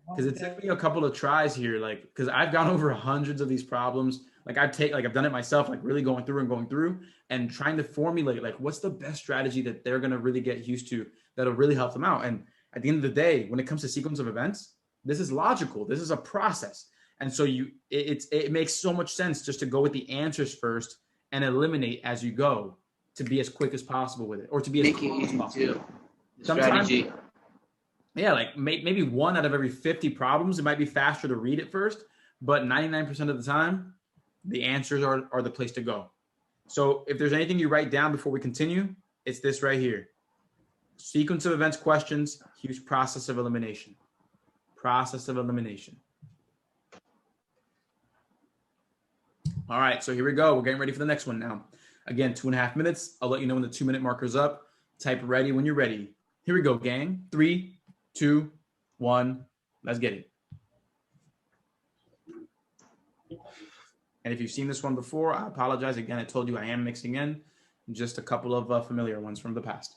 Because it took me a couple of tries here, like because I've gone over hundreds of these problems. Like I've done it myself, like really going through and trying to formulate like what's the best strategy that they're gonna really get used to that'll really help them out. And at the end of the day, when it comes to sequence of events, this is logical. This is a process. And so it makes so much sense just to go with the answers first and eliminate as you go to be as quick as possible with it, or to be as Make it calm as easy possible. too. The Sometimes- strategy. Yeah, like maybe 1 out of every 50 problems, it might be faster to read it first, but 99% of the time, the answers are the place to go. So if there's anything you write down before we continue, it's this right here. Sequence of events questions, huge process of elimination. Process of elimination. All right, so here we go. We're getting ready for the next one now. Again, 2.5 minutes. I'll let you know when the 2-minute marker's up. Type ready when you're ready. Here we go, gang. 3, 2, 1. Let's get it. And if you've seen this one before, I apologize. Again, I told you I am mixing in just a couple of familiar ones from the past.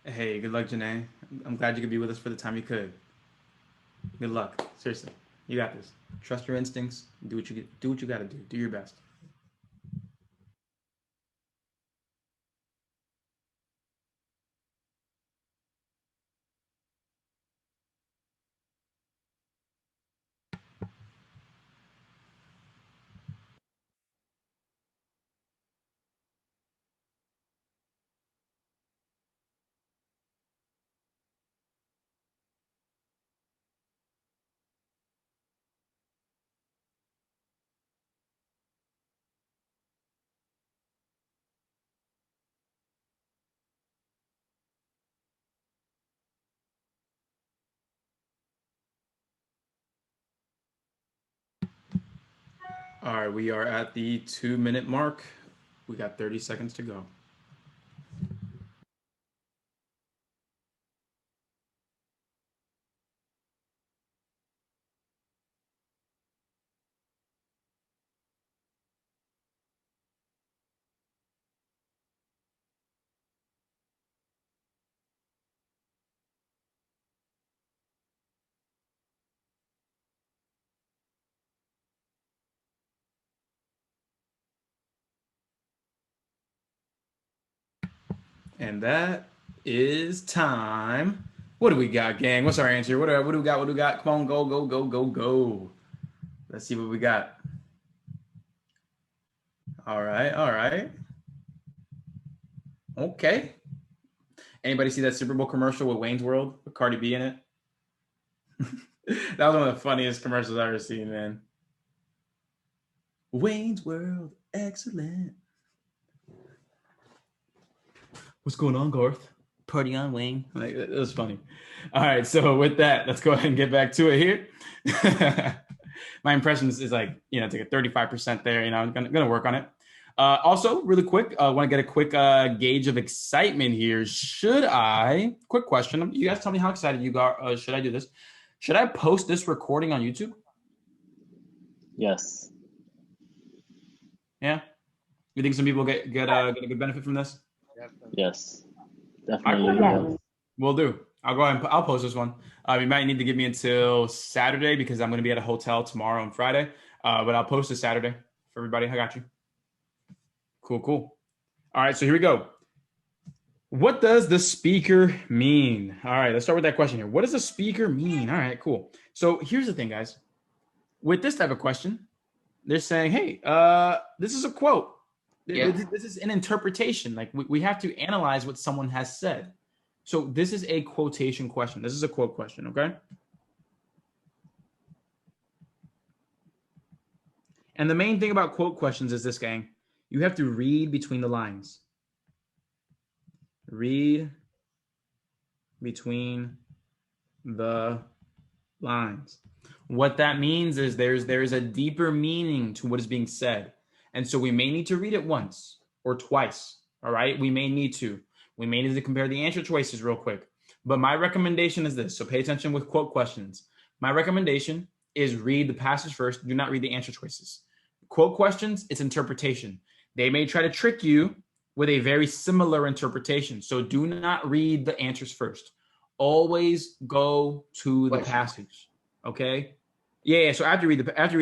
Hey, good luck, Janae. I'm glad you could be with us for the time you could. Good luck. Seriously. You got this. Trust your instincts. Do what you got to do. Do your best. All right, we are at the 2-minute mark. We got 30 seconds to go. And that is time. What do we got, gang? What's our answer? What do we got? What do we got? Come on, go, go, go, go, go. Let's see what we got. All right, all right. Okay. Anybody see that Super Bowl commercial with Wayne's World with Cardi B in it? That was one of the funniest commercials I've ever seen, man. Wayne's World, excellent. What's going on, Garth? Party on, Wayne. Like, it was funny. All right, so with that, let's go ahead and get back to it here. My impression is like, it's like a 35% there. I'm gonna work on it. Also, really quick, I want to get a quick gauge of excitement here. Quick question. You guys tell me how excited you got. Should I do this? Should I post this recording on YouTube? Yes. Yeah? You think some people get a good benefit from this? Yes. Definitely. Yes. Will do. I'll go ahead and I'll post this one. You might need to give me until Saturday because I'm going to be at a hotel tomorrow and Friday. But I'll post it Saturday for everybody. I got you. Cool, cool. All right, so here we go. What does the speaker mean? All right, let's start with that question here. What does the speaker mean? All right, cool. So here's the thing, guys. With this type of question, they're saying, hey, this is a quote. Yeah. This is an interpretation. Like we have to analyze what someone has said. So this is a quotation question. This is a quote question, okay? And the main thing about quote questions is this, gang. You have to read between the lines. Read between the lines. What that means is there is a deeper meaning to what is being said. And so we may need to read it once or twice, all right? We may need to compare the answer choices real quick. But my recommendation is this. So pay attention with quote questions. My recommendation is read the passage first. Do not read the answer choices. Quote questions, it's interpretation. They may try to trick you with a very similar interpretation. So do not read the answers first. Always go to the passage, okay? Yeah. So I have to read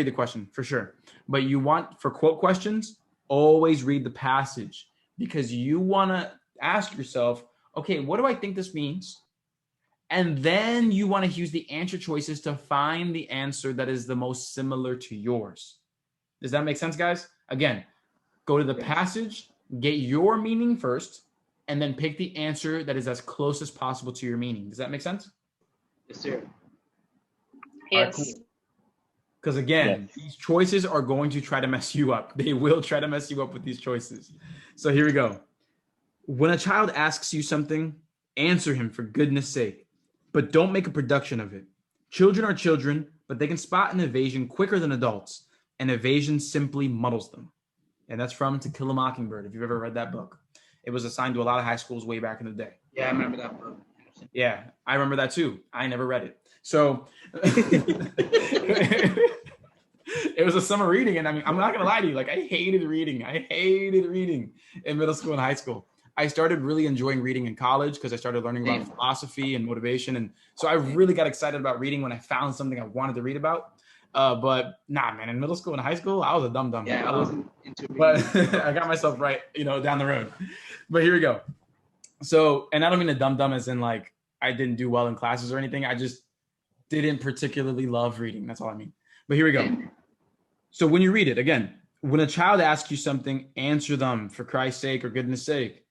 the question for sure. But you want, for quote questions, always read the passage, because you want to ask yourself, okay, what do I think this means? And then you want to use the answer choices to find the answer that is the most similar to yours. Does that make sense, guys? Again, go to the passage, get your meaning first, and then pick the answer that is as close as possible to your meaning. Does that make sense? Yes, sir. Yes. Because again, these choices are going to try to mess you up. They will try to mess you up with these choices. So here we go. When a child asks you something, answer him for goodness sake, but don't make a production of it. Children are children, but they can spot an evasion quicker than adults, and evasion simply muddles them. And that's from To Kill a Mockingbird, if you've ever read that book. It was assigned to a lot of high schools way back in the day. Yeah, I remember that book. Yeah, I remember that too. I never read it. So it was a summer reading, and I mean, I'm not gonna lie to you, like I hated reading in middle school and high school. I started really enjoying reading in college because I started learning about philosophy and motivation, and so I really got excited about reading when I found something I wanted to read about. But nah, man, in middle school and high school, I was a dumb. Yeah, I wasn't into reading. But I got myself right, down the road. But here we go. So, and I don't mean a dumb as in like I didn't do well in classes or anything. I just didn't particularly love reading. That's all I mean. But here we go. So when you read it, again, when a child asks you something, answer them for Christ's sake or goodness sake.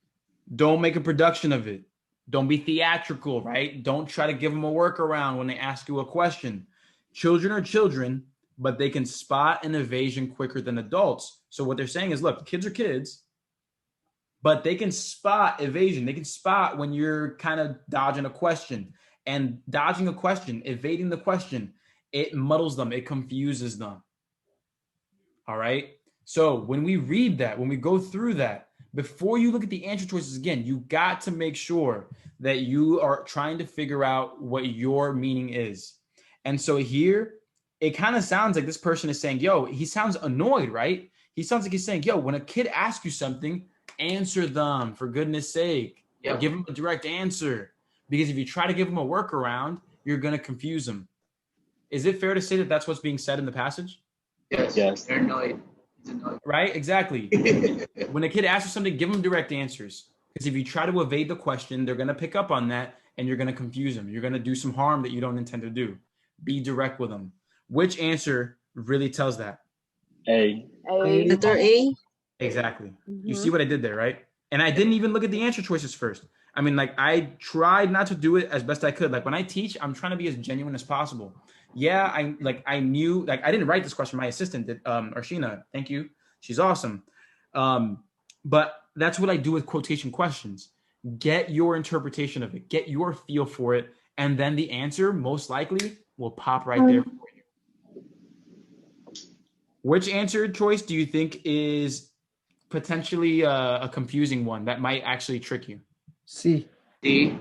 Don't make a production of it. Don't be theatrical, right? Don't try to give them a workaround when they ask you a question. Children are children, but they can spot an evasion quicker than adults. So what they're saying is, look, kids are kids, but they can spot evasion. They can spot when you're kind of dodging a question. And dodging a question, evading the question, it muddles them. It confuses them. All right? So when we read that, when we go through that, before you look at the answer choices again, you got to make sure that you are trying to figure out what your meaning is. And so here, it kind of sounds like this person is saying, yo, he sounds annoyed, right? He sounds like he's saying, yo, when a kid asks you something, answer them for goodness sake. Yep. Give them a direct answer. Because if you try to give them a workaround, you're going to confuse them. Is it fair to say that that's what's being said in the passage? Yes. They're annoyed. Right? Exactly. When a kid asks you something, give them direct answers. Because if you try to evade the question, they're going to pick up on that and you're going to confuse them. You're going to do some harm that you don't intend to do. Be direct with them. Which answer really tells that? A. Letter A. Exactly. You see what I did there, right? And I didn't even look at the answer choices first. I mean, like I tried not to do it as best I could. Like when I teach, I'm trying to be as genuine as possible. Yeah, I knew, like I didn't write this question. My assistant did, Arshina, thank you. She's awesome. But that's what I do with quotation questions. Get your interpretation of it, get your feel for it, and then the answer most likely will pop right there for you. Which answer choice do you think is potentially a confusing one that might actually trick you? C. D.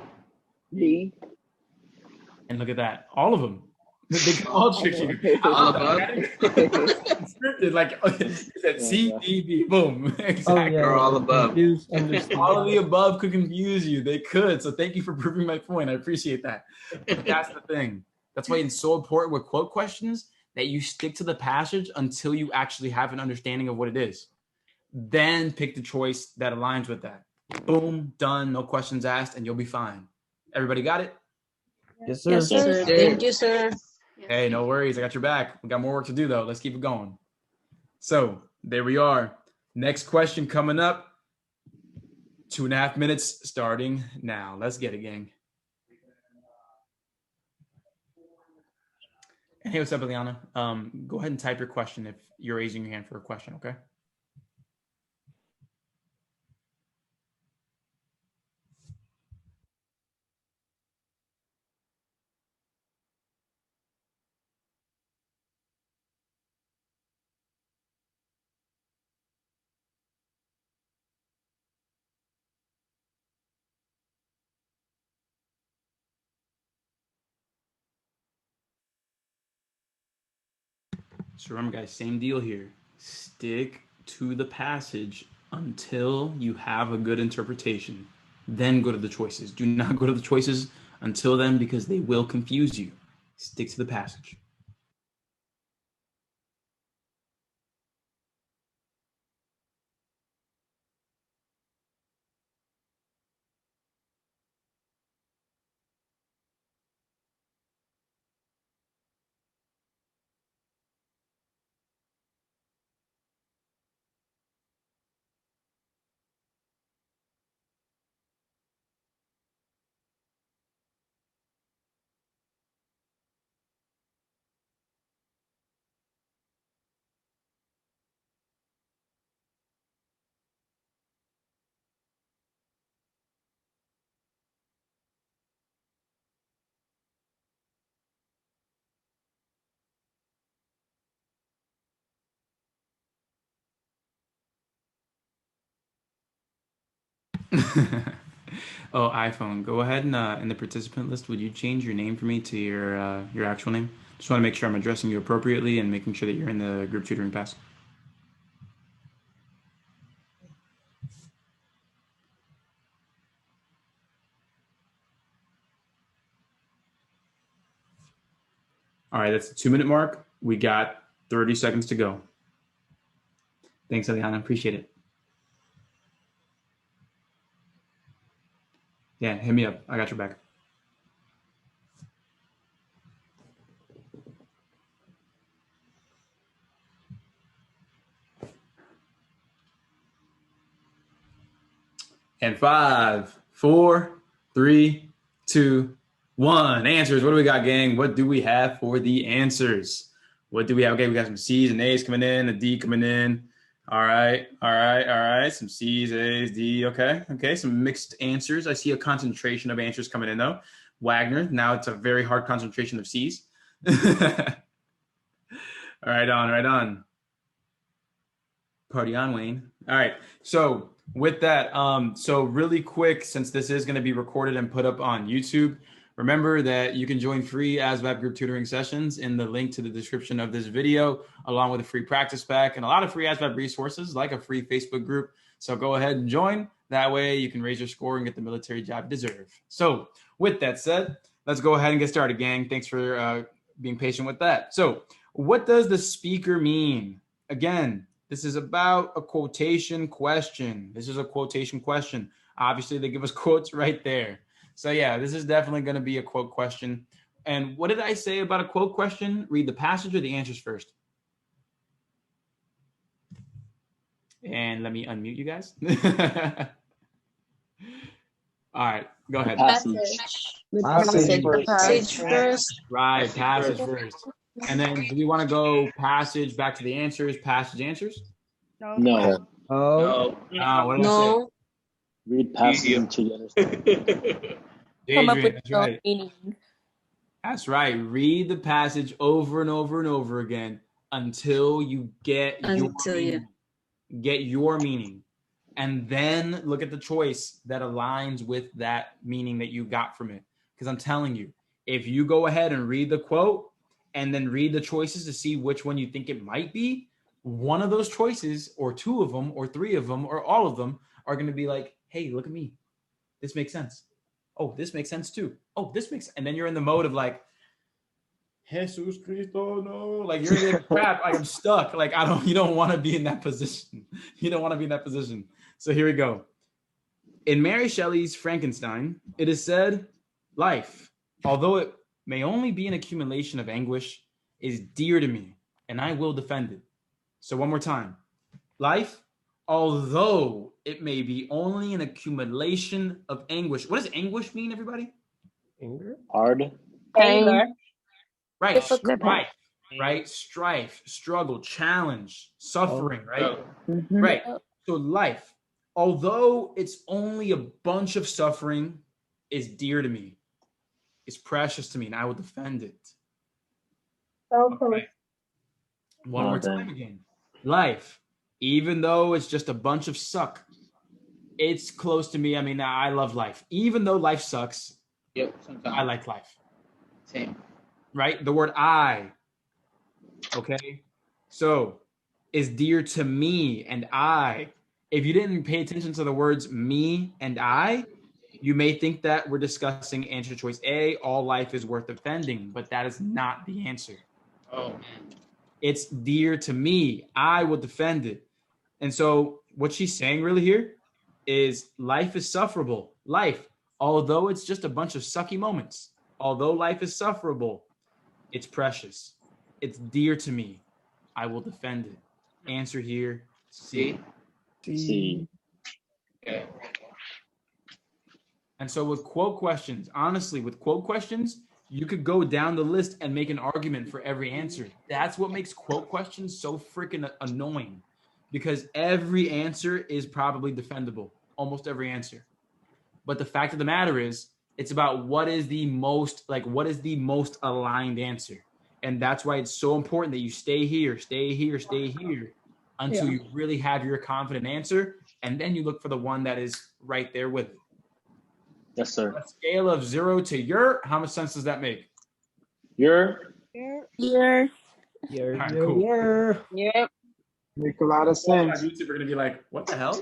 And look at that, all of them. They can all trick you. All above. Scripted, like you said, C, D, B, boom. Exactly. Or all above. All of the above could confuse you. They could. So thank you for proving my point. I appreciate that. But that's the thing. That's why it's so important with quote questions that you stick to the passage until you actually have an understanding of what it is. Then pick the choice that aligns with that. Boom, done, no questions asked, and you'll be fine. Everybody got it? Yes, sir. Yes, sir. Thank you, sir. Hey, no worries. I got your back. We got more work to do, though. Let's keep it going. So there we are. Next question coming up. 2.5 minutes starting now. Let's get it, gang. Hey, what's up, Eliana? Go ahead and type your question if you're raising your hand for a question, okay? So remember, guys, same deal here. Stick to the passage until you have a good interpretation. Then go to the choices. Do not go to the choices until then because they will confuse you. Stick to the passage. Oh, iPhone. Go ahead and in the participant list, would you change your name for me to your actual name? Just want to make sure I'm addressing you appropriately and making sure that you're in the group tutoring pass. All right, that's the 2-minute mark. We got 30 seconds to go. Thanks, Eliana. Appreciate it. Yeah, hit me up. I got your back. And 5, 4, 3, 2, 1. Answers. What do we got, gang? What do we have for the answers? What do we have? Okay, we got some C's and A's coming in, a D coming in. All right. Some C's, A's, D. Okay. Some mixed answers. I see a concentration of answers coming in, though. Wagner. Now it's a very hard concentration of C's. Right on. Party on, Wayne. All right. So with that, so really quick, since this is going to be recorded and put up on YouTube, remember that you can join free ASVAB group tutoring sessions in the link to the description of this video, along with a free practice pack and a lot of free ASVAB resources like a free Facebook group. So go ahead and join. That way you can raise your score and get the military job you deserve. So with that said, let's go ahead and get started, gang. Thanks for being patient with that. So what does the speaker mean? Again, this is about a quotation question. Obviously, they give us quotes right there. So yeah, this is definitely going to be a quote question. And what did I say about a quote question? Read the passage or the answers first. And let me unmute you guys. All right, go ahead. Passage. Passage first. Right, passage first. And then do we want to go passage back to the answers, passage answers? No. Oh, What did I say? No. Read passage until you understand. Come up Adrian, with that's your right. meaning. That's right. Read the passage over and over and over again until you get your meaning. Get your meaning. And then look at the choice that aligns with that meaning that you got from it. Because I'm telling you, if you go ahead and read the quote and then read the choices to see which one you think it might be, one of those choices or two of them or three of them or all of them are going to be like, hey, look at me. This makes sense. Oh, this makes sense too. Oh, this makes, and then you're in the mode of like, Jesus Cristo, no, like you're in crap. Like I'm stuck. Like you don't want to be in that position. You don't want to be in that position. So here we go. In Mary Shelley's Frankenstein, it is said, life, although it may only be an accumulation of anguish, is dear to me, and I will defend it. So one more time. Life, although it may be only an accumulation of anguish. What does anguish mean, everybody? anger? Hard. Anger. Right. Difficult. Right. Strife, struggle, challenge, suffering, right? Mhm. Right. So life, although it's only a bunch of suffering, is dear to me. It's precious to me, and I will defend it. Okay. One more time again. Life, even though it's just a bunch of suck, it's close to me. I mean, I love life. Even though life sucks, Yep, sometimes. I like life. Same. Right? The word I, okay? So, is dear to me and I. If you didn't pay attention to the words me and I, you may think that we're discussing answer choice A, all life is worth defending, but that is not the answer. Oh, man. It's dear to me. I will defend it. And so what she's saying really here is life is sufferable. Life, although it's just a bunch of sucky moments, although life is sufferable, it's precious. It's dear to me. I will defend it. Answer here, C. C. Okay. And so with quote questions, honestly, with quote questions, you could go down the list and make an argument for every answer. That's what makes quote questions so freaking annoying, because every answer is probably defendable, almost every answer. But the fact of the matter is, it's about what is the most aligned answer. And that's why it's so important that you stay here until you really have your confident answer. and then you look for the one that is right there with it. Yes, sir. On a scale of 0 to your, how much sense does that make? Your. Year. Year, All right, year, cool. year. Yep. Make a lot of People on sense. YouTube are gonna be like, what the hell?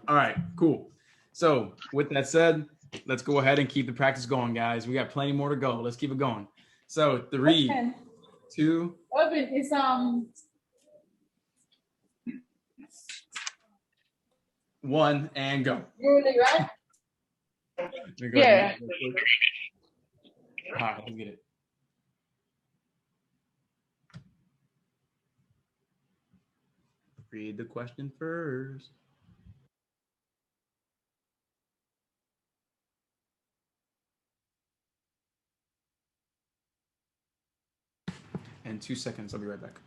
All right, cool. So with that said, let's go ahead and keep the practice going, guys. We got plenty more to go. Let's keep it going. So 3, 2, Urban is 1, and go. really right. Yeah. All right, let's get it. Read the question first. And 2 seconds, I'll be right back.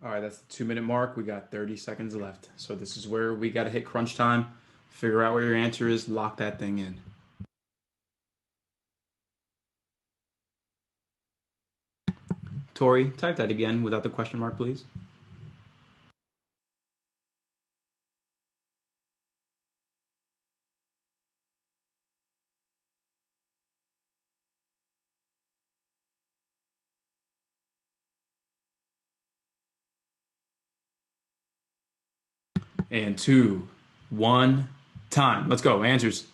All right, that's the 2-minute mark. We got 30 seconds left. So this is where we got to hit crunch time, figure out what your answer is, lock that thing in. Tori, type that again without the question mark, please. And 2, 1, time. Let's go. Answers.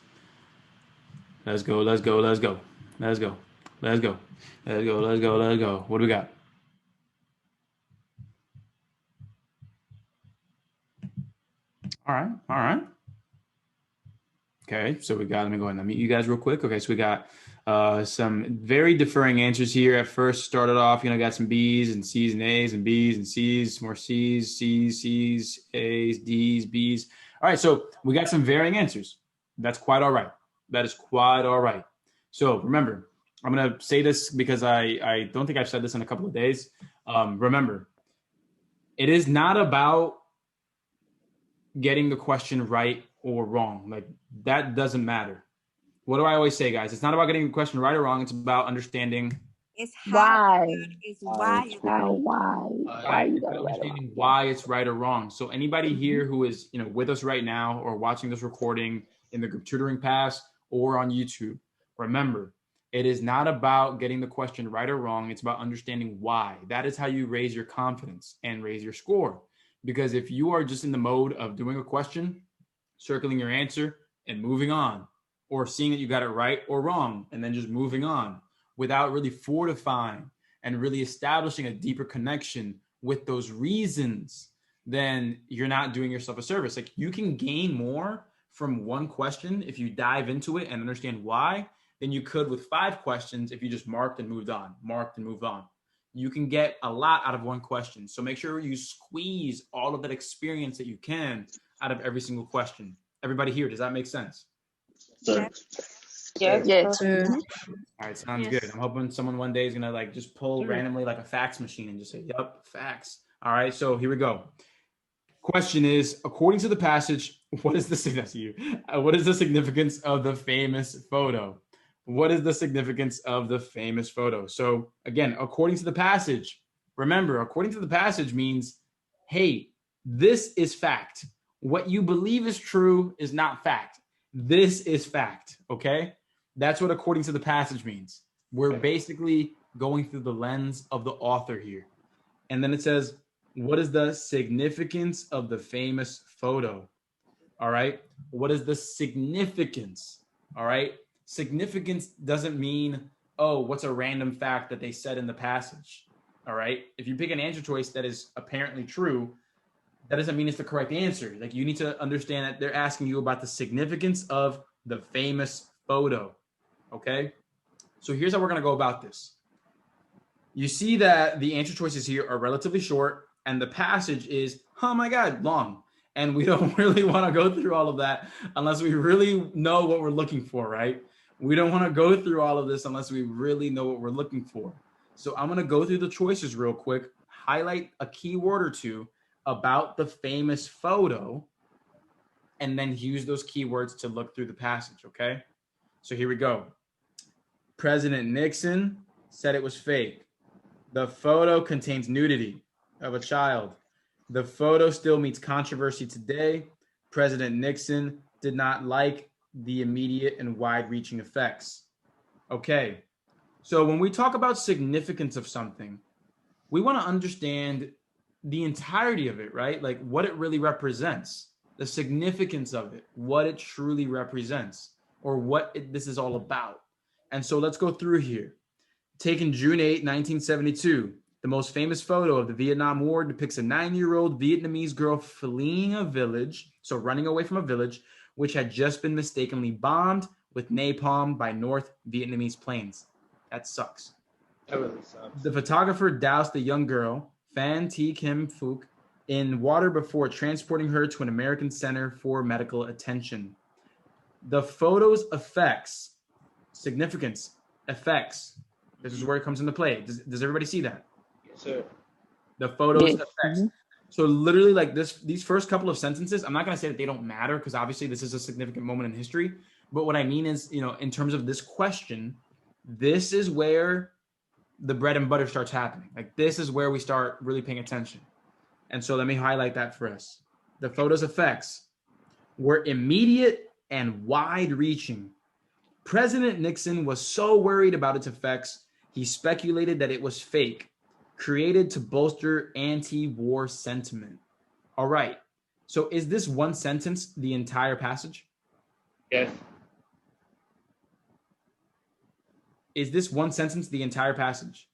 Let's go, let's go, let's go. Let's go. Let's go. Let's go, let's go, let's go. What do we got? All right, all right. Okay, so we got, let me go ahead and mute you guys real quick. Okay, so we got some very differing answers here. At first, started off, got some B's and C's and A's and B's and C's, more C's, A's, D's, B's. All right, so we got some varying answers. That's quite all right. That is quite all right. So remember, I'm going to say this because I don't think I've said this in a couple of days. Remember, it is not about getting the question right or wrong. Like, that doesn't matter. What do I always say, guys? It's not about getting the question right or wrong. It's about understanding It's Why? It's why. understanding why it's right or wrong. So anybody here who is with us right now or watching this recording in the group tutoring pass or on YouTube, remember, it is not about getting the question right or wrong. It's about understanding why. That is how you raise your confidence and raise your score. Because if you are just in the mode of doing a question, circling your answer and moving on, or seeing that you got it right or wrong, and then just moving on without really fortifying and really establishing a deeper connection with those reasons, then you're not doing yourself a service. Like, you can gain more from one question if you dive into it and understand why than you could with 5 questions if you just marked and moved on. You can get a lot out of one question. So make sure you squeeze all of that experience that you can out of every single question. Everybody here, does that make sense? Sir. Yes. Yes. Sir. All right, sounds Yes. good. I'm hoping someone one day is gonna like just pull randomly like a fax machine and just say, "Yup, fax." All right, so here we go. Question is, according to the passage, what is the what is the significance of the famous photo? What is the significance of the famous photo? So again, according to the passage, remember, according to the passage means, hey, this is fact. What you believe is true is not fact. This is fact, okay? That's what according to the passage means. We're basically going through the lens of the author here. And then it says, what is the significance of the famous photo? All right. What is the significance? All right. Significance doesn't mean, oh, what's a random fact that they said in the passage? All right. If you pick an answer choice that is apparently true, that doesn't mean it's the correct answer. Like you need to understand that they're asking you about the significance of the famous photo. Okay. So here's how we're going to go about this. You see that the answer choices here are relatively short and the passage is, oh my God, long. And we don't really want to go through all of that unless we really know what we're looking for, right? We don't want to go through all of this unless we really know what we're looking for. So I'm going to go through the choices real quick, highlight a keyword or two about the famous photo, and then use those keywords to look through the passage, okay? So here we go. President Nixon said it was fake. The photo contains nudity of a child. The photo still meets controversy today. President Nixon did not like the immediate and wide-reaching effects. Okay, so when we talk about significance of something, we want to understand the entirety of it, right? Like what it really represents, the significance of it, what it truly represents, or what this is all about. And so let's go through here. Taken June 8, 1972, the most famous photo of the Vietnam War depicts a 9-year-old Vietnamese girl fleeing a village, so running away from a village, which had just been mistakenly bombed with napalm by North Vietnamese planes. That sucks. That really sucks. The photographer doused the young girl, Phan Thi Kim Phuc, in water before transporting her to an American center for medical attention. The photo's effects, significance, effects. This is where it comes into play. Does everybody see that? Yes, sir. The photos Yeah. effects. So literally like these first couple of sentences, I'm not going to say that they don't matter because obviously this is a significant moment in history. But what I mean is, in terms of this question, this is where the bread and butter starts happening. Like this is where we start really paying attention. And so let me highlight that for us. The photos effects were immediate and wide reaching. President Nixon was so worried about its effects, he speculated that it was fake, created to bolster anti-war sentiment. All right. So is this one sentence the entire passage? Yes. Is this one sentence the entire passage?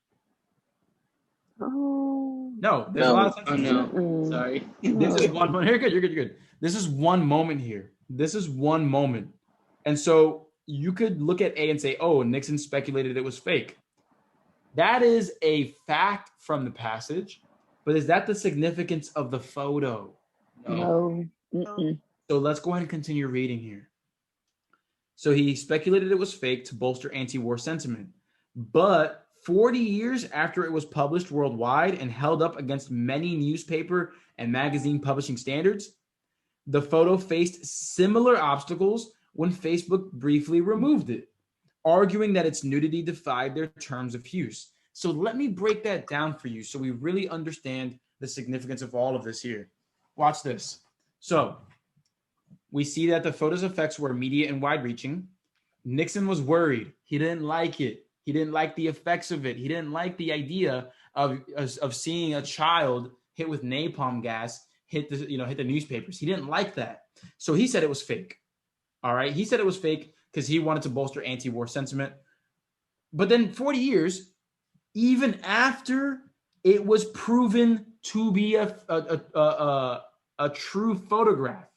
Oh. No, there's a lot of Oh sentences. no. Sorry. This is one moment. You're good. This is one moment here. This is one moment. And so you could look at A and say, oh, Nixon speculated it was fake. That is a fact from the passage, but is that the significance of the photo? No. Mm-mm. So let's go ahead and continue reading here. So he speculated it was fake to bolster anti-war sentiment. But 40 years after it was published worldwide and held up against many newspaper and magazine publishing standards, the photo faced similar obstacles when Facebook briefly removed it, arguing that its nudity defied their terms of use. So let me break that down for you so we really understand the significance of all of this here. Watch this. So we see that the photo's effects were immediate and wide-reaching. Nixon was worried. He didn't like it. He didn't like the effects of it. He didn't like the idea of seeing a child hit with napalm gas hit the newspapers. He didn't like that. So he said it was fake. All right. He said it was fake because he wanted to bolster anti-war sentiment. But then 40 years, even after it was proven to be a true photograph,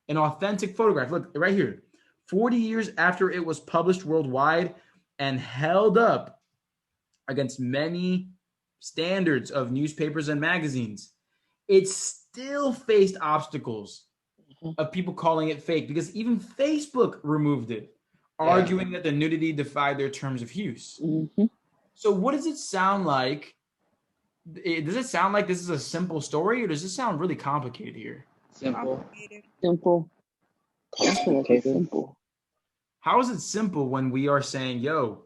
an authentic photograph. Look right here. 40 years after it was published worldwide and held up against many standards of newspapers and magazines, it still faced obstacles. of people calling it fake, because even Facebook removed it, arguing that the nudity defied their terms of use. Mm-hmm. So what does it sound like? Does it sound like this is a simple story, or does it sound really complicated here? Simple. Complicated. Simple. I feel like it's simple. How is it simple when we are saying, yo,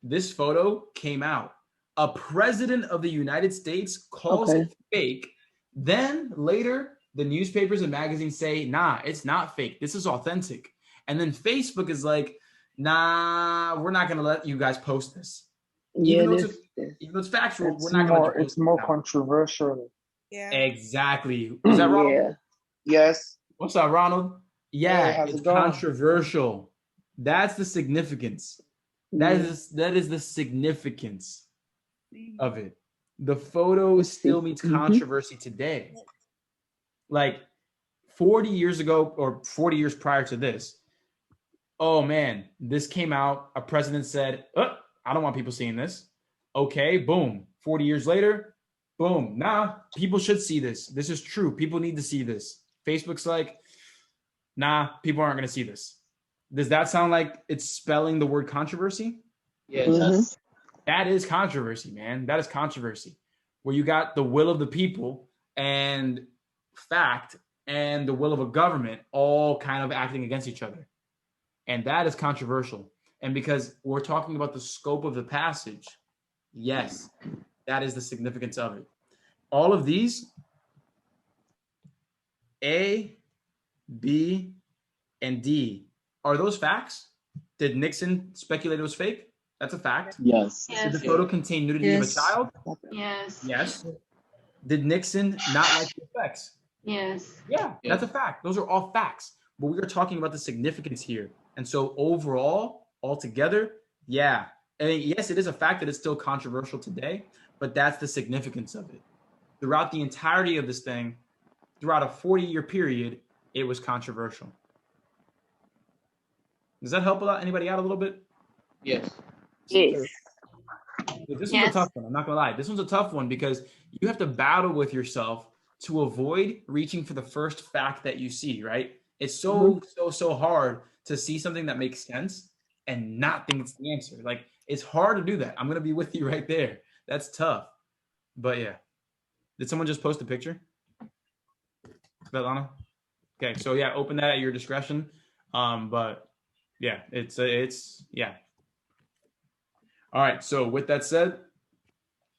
this photo came out, a president of the United States calls it fake, then later the newspapers and magazines say, nah, it's not fake, this is authentic. And then Facebook is like, nah, we're not going to let you guys post this. Yeah, Even though it's factual, we're not going to let you post It's more controversial. Yeah. Exactly. Is that Ronald? Yeah. Yes. What's up, Ronald? Yeah, how's it's it going? controversial. That's the significance. That is the significance of it. The photo still means controversy today. Like 40 years ago or 40 years prior to this, oh man, this came out. A president said, I don't want people seeing this. Okay, boom. 40 years later, boom. Nah, people should see this. This is true. People need to see this. Facebook's like, nah, people aren't going to see this. Does that sound like it's spelling the word controversy? Yes. That is controversy, man. That is controversy. Where you got the will of the people and fact and the will of a government all kind of acting against each other. And that is controversial. And because we're talking about the scope of the passage, yes, that is the significance of it. All of these, A, B, and D, are those facts? Did Nixon speculate it was fake? That's a fact. Yes. Did the photo contain nudity of a child? Yes. Yes. Did Nixon not like the effects? Yes. Yeah, that's a fact. Those are all facts. But we are talking about the significance here. And so overall, altogether, yeah. I mean, yes, it is a fact that it's still controversial today, but that's the significance of it. Throughout the entirety of this thing, throughout a 40-year period, it was controversial. Does that help anybody out a little bit? Yes. Yes. This one's a tough one. I'm not gonna lie. This one's a tough one because you have to battle with yourself to avoid reaching for the first fact that you see, right? It's so hard to see something that makes sense and not think it's the answer. Like, it's hard to do that. I'm gonna be with you right there. That's tough. But yeah. Did someone just post a picture? Svetlana? Okay, so yeah, open that at your discretion. But yeah, it's yeah. All right, so with that said,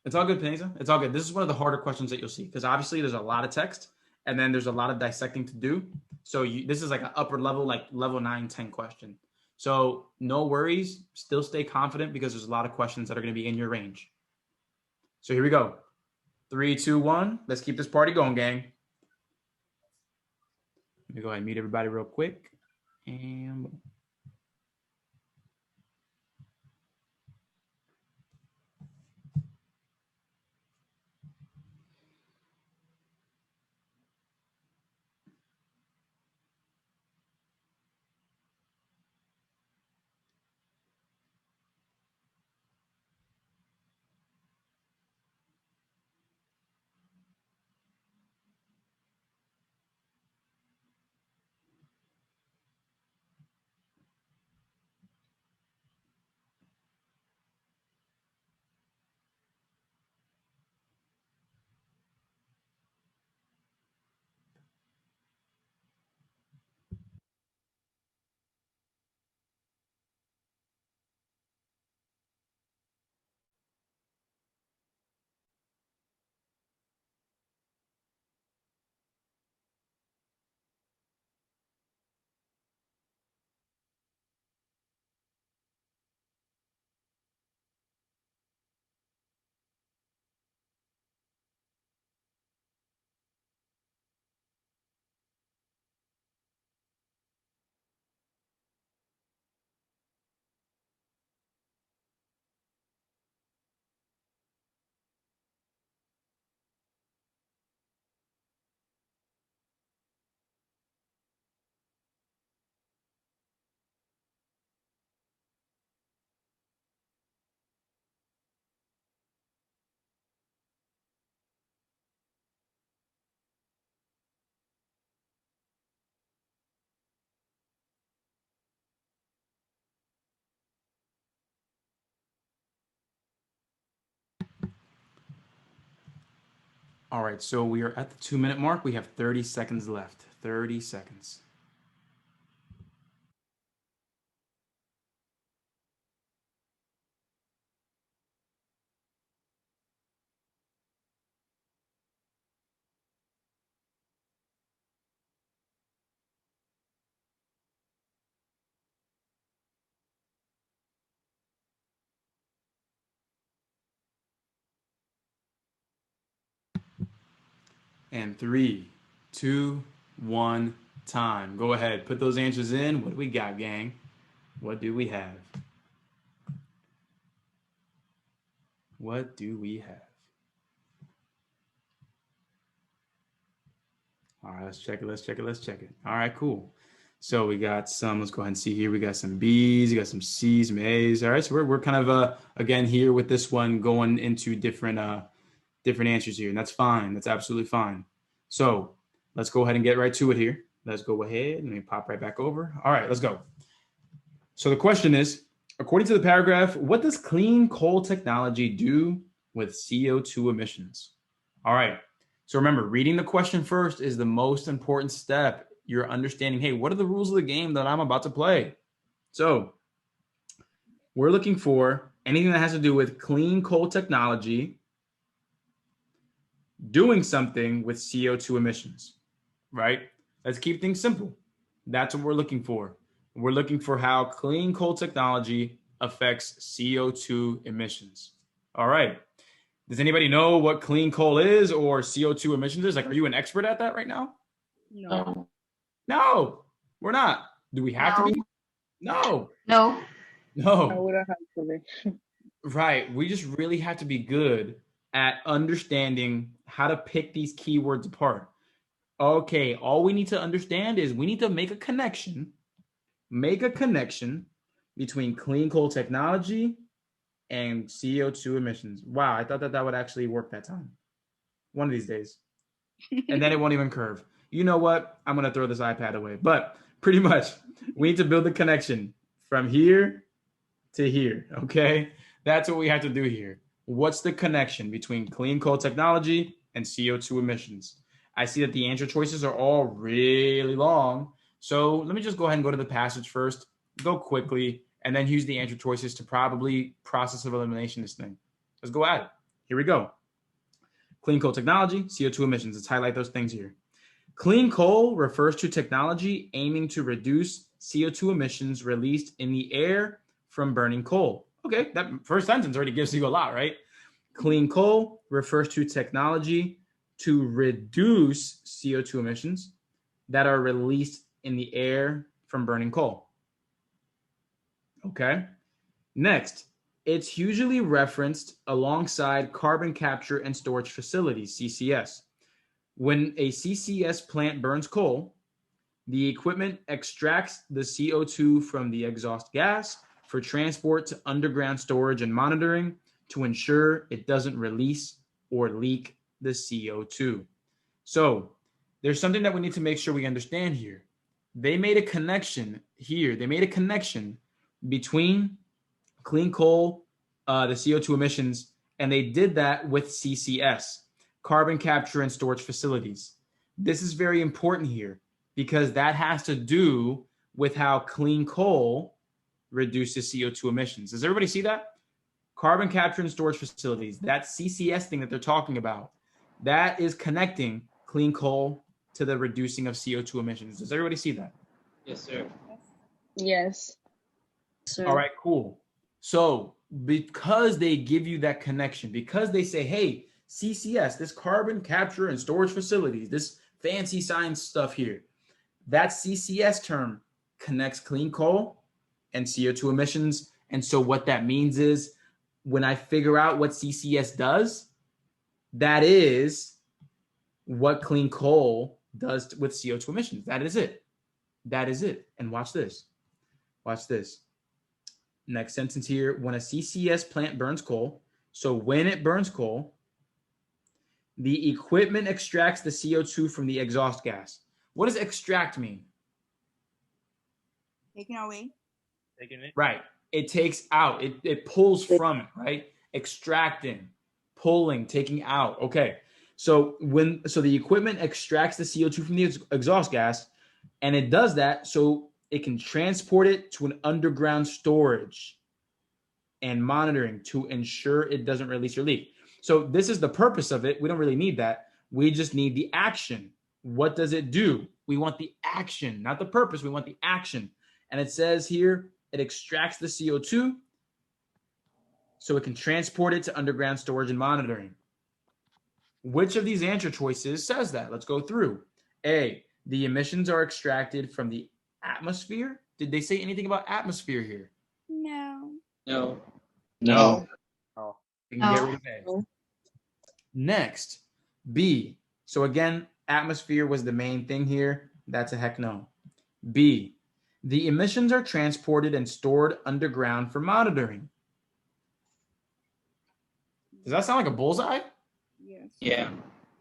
it's all good, Paneza. It's all good. This is one of the harder questions that you'll see because obviously there's a lot of text and then there's a lot of dissecting to do. So this is like an upper level, like level 9, 10 question. So no worries. Still stay confident because there's a lot of questions that are going to be in your range. So here we go. 3, 2, 1. Let's keep this party going, gang. Let me go ahead and mute everybody real quick. And All right, so we are at the 2-minute mark. We have 30 seconds left. 30 seconds. And 3, 2, 1, time. Go ahead. Put those answers in. What do we got, gang? What do we have? What do we have? All right, let's check it. All right, cool. So we got some, let's go ahead and see here. We got some B's, we got some C's, some A's. All right, so we're kind of, again, here with this one going into different answers here, and that's fine. That's absolutely fine. So let's go ahead and get right to it here. Let's go ahead and let me pop right back over. All right, let's go. So the question is, according to the paragraph, what does clean coal technology do with CO2 emissions? All right. So remember, reading the question first is the most important step. You're understanding, hey, what are the rules of the game that I'm about to play? So we're looking for anything that has to do with clean coal technology doing something with CO2 emissions, right? Let's keep things simple. That's what we're looking for. We're looking for how clean coal technology affects CO2 emissions. All right. Does anybody know what clean coal is or CO2 emissions is? Like, are you an expert at that right now? No. No, we're not. Do we have to be? No. No. I No. wouldn't have to be. Right. We just really have to be good at understanding how to pick these keywords apart. Okay, all we need to understand is we need to make a connection between clean coal technology and CO2 emissions. Wow, I thought that would actually work that time. One of these days. And then it won't even curve. You know what? I'm going to throw this iPad away. But pretty much, we need to build the connection from here to here, okay? That's what we have to do here. What's the connection between clean coal technology and CO2 emissions? I see that the answer choices are all really long. So let me just go ahead and go to the passage first, go quickly, and then use the answer choices to probably process of elimination this thing. Let's go at it. Here we go. Clean coal technology, CO2 emissions. Let's highlight those things here. Clean coal refers to technology aiming to reduce CO2 emissions released in the air from burning coal. Okay, that first sentence already gives you a lot, right? Clean coal refers to technology to reduce CO2 emissions that are released in the air from burning coal. Okay. Next, it's usually referenced alongside carbon capture and storage facilities, CCS. When a CCS plant burns coal, the equipment extracts the CO2 from the exhaust gas for transport to underground storage and monitoring to ensure it doesn't release or leak the CO2. So there's something that we need to make sure we understand here. They made a connection here. They made a connection between clean coal, the CO2 emissions, and they did that with CCS, carbon capture and storage facilities. This is very important here because that has to do with how clean coal reduces CO2 emissions. Does everybody see that? Carbon capture and storage facilities, that CCS thing that they're talking about, that is connecting clean coal to the reducing of CO2 emissions. Does everybody see that? Yes, sir. Yes. Sir. All right, cool. So because they give you that connection, because they say, hey, CCS, this carbon capture and storage facilities, this fancy science stuff here, that CCS term connects clean coal and CO2 emissions. And so what that means is when I figure out what CCS does, that is what clean coal does with CO2 emissions. That is it. That is it. And watch this. Watch this. Next sentence here. When a CCS plant burns coal, so when it burns coal, the equipment extracts the CO2 from the exhaust gas. What does extract mean? Taken away. Right. It takes out. It pulls from it, right? Extracting, pulling, taking out. Okay. So the equipment extracts the CO2 from the exhaust gas, and it does that so it can transport it to an underground storage and monitoring to ensure it doesn't release or leak. So this is the purpose of it. We don't really need that. We just need the action. What does it do? We want the action, not the purpose. We want the action. And it says here, it extracts the CO2 so it can transport it to underground storage and monitoring. Which of these answer choices says that? Let's go through. A, the emissions are extracted from the atmosphere. Did they say anything about atmosphere here? No. No. No. We can get rid of A. No. Next, B. So again, atmosphere was the main thing here. That's a heck no. B. The emissions are transported and stored underground for monitoring. Does that sound like a bullseye? Yes. Yeah.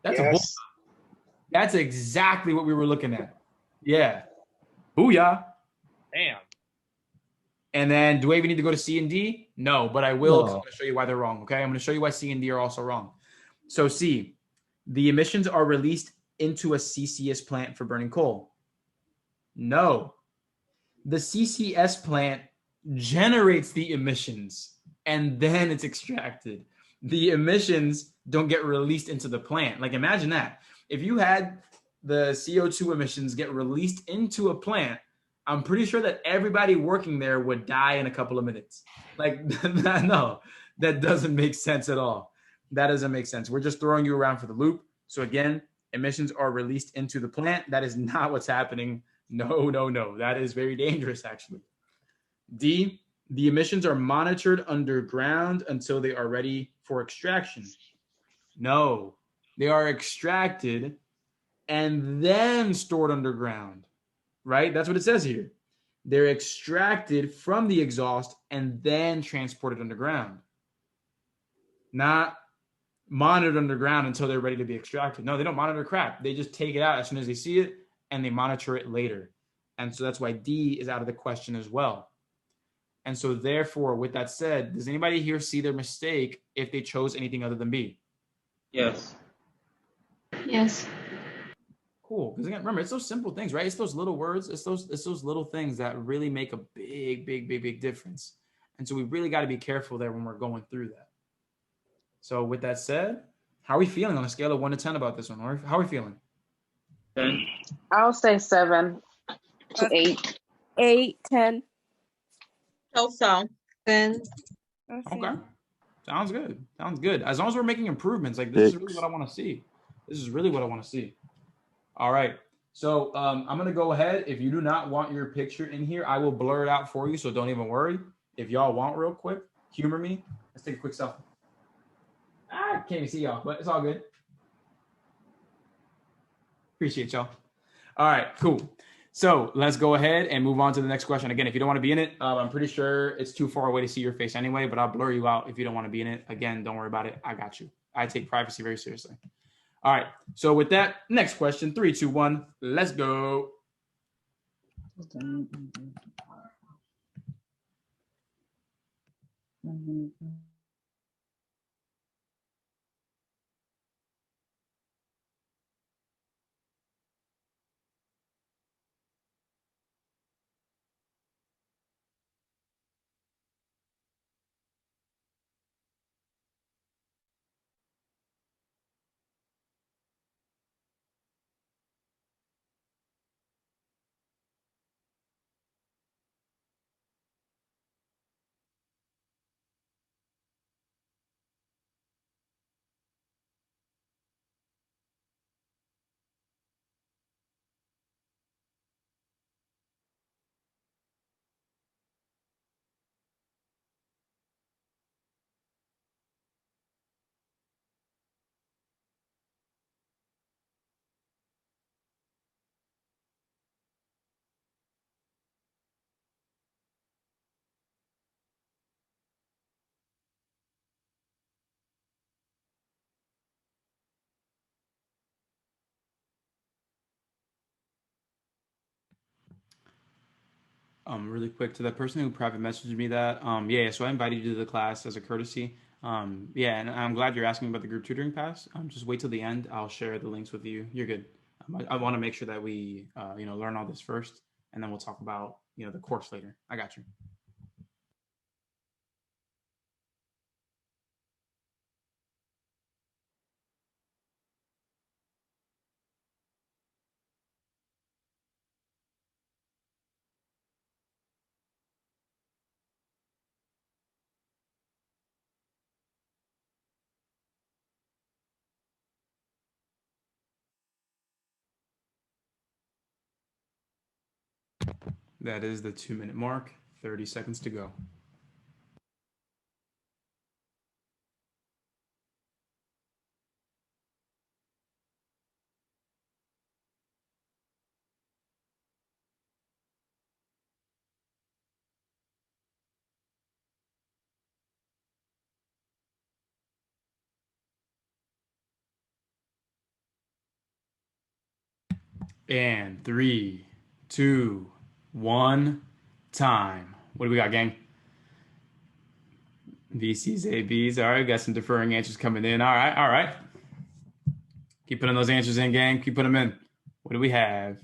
That's a bullseye. Yes. That's exactly what we were looking at. Yeah. Booyah. Damn. And then do I even need to go to C and D? No, but I will. 'Cause I'm No. going to show you why they're wrong. Okay. I'm going to show you why C and D are also wrong. So C, the emissions are released into a CCS plant for burning coal. No. The CCS plant generates the emissions and then it's extracted. The emissions don't get released into the plant. Like imagine that. If you had the CO2 emissions get released into a plant, I'm pretty sure that everybody working there would die in a couple of minutes. Like, no, that doesn't make sense at all. That doesn't make sense. We're just throwing you around for the loop. So again, emissions are released into the plant. That is not what's happening. No, no, no. That is very dangerous, actually. D, the emissions are monitored underground until they are ready for extraction. No, they are extracted and then stored underground, right? That's what it says here. They're extracted from the exhaust and then transported underground. Not monitored underground until they're ready to be extracted. No, they don't monitor crap. They just take it out as soon as they see it and they monitor it later. And so that's why D is out of the question as well. And so therefore, with that said, does anybody here see their mistake if they chose anything other than B? Yes. Yes. Cool. Because again, remember, it's those simple things, right? It's those little words. It's those little things that really make a big difference. And so we really got to be careful there when we're going through that. So with that said, how are we feeling on a scale of 1 to 10 about this one? How are we feeling? 10. I'll say 7 to 8. 8, 10. Also, then Okay. Sounds good. Sounds good. As long as we're making improvements, like this is really what I want to see. This is really what I want to see. All right. So I'm going to go ahead. If you do not want your picture in here, I will blur it out for you. So don't even worry. If y'all want real quick, humor me. Let's take a quick selfie. I can't even see y'all, but it's all good. Appreciate y'all. All right, cool. So let's go ahead and move on to the next question. Again, if you don't want to be in it, I'm pretty sure it's too far away to see your face anyway, but I'll blur you out if you don't want to be in it. Again, don't worry about it. I got you. I take privacy very seriously. All right. So with that, next question, 3, 2, 1, let's go. Really quick to that person who private messaged me that. Yeah, so I invited you to the class as a courtesy. Yeah, and I'm glad you're asking about the group tutoring pass. Just wait till the end. I'll share the links with you. You're good. I want to make sure that we, learn all this first, and then we'll talk about, the course later. I got you. That is the 2-minute mark. 30 seconds to go. And 3, 2, 1, time. What do we got, gang? VCs, ABs. All right, got some deferring answers coming in. All right. Keep putting those answers in, gang. Keep putting them in. What do we have?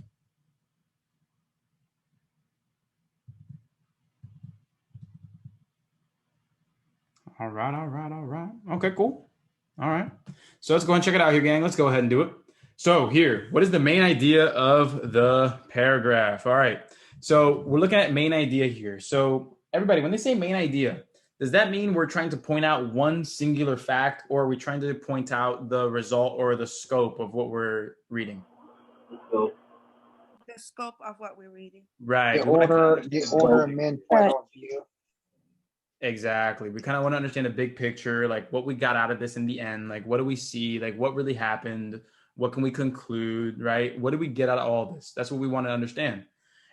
All right. Okay, cool. All right. So let's go and check it out here, gang. Let's go ahead and do it. So here, what is the main idea of the paragraph? All right. So we're looking at main idea here. So everybody, when they say main idea, does that mean we're trying to point out one singular fact, or are we trying to point out the result or the scope of what we're reading? The scope of what we're reading. Right. The order, main point of view. Exactly. We kind of want to understand the big picture, like what we got out of this in the end, like what do we see, like what really happened, what can we conclude, right? What do we get out of all this? That's what we want to understand.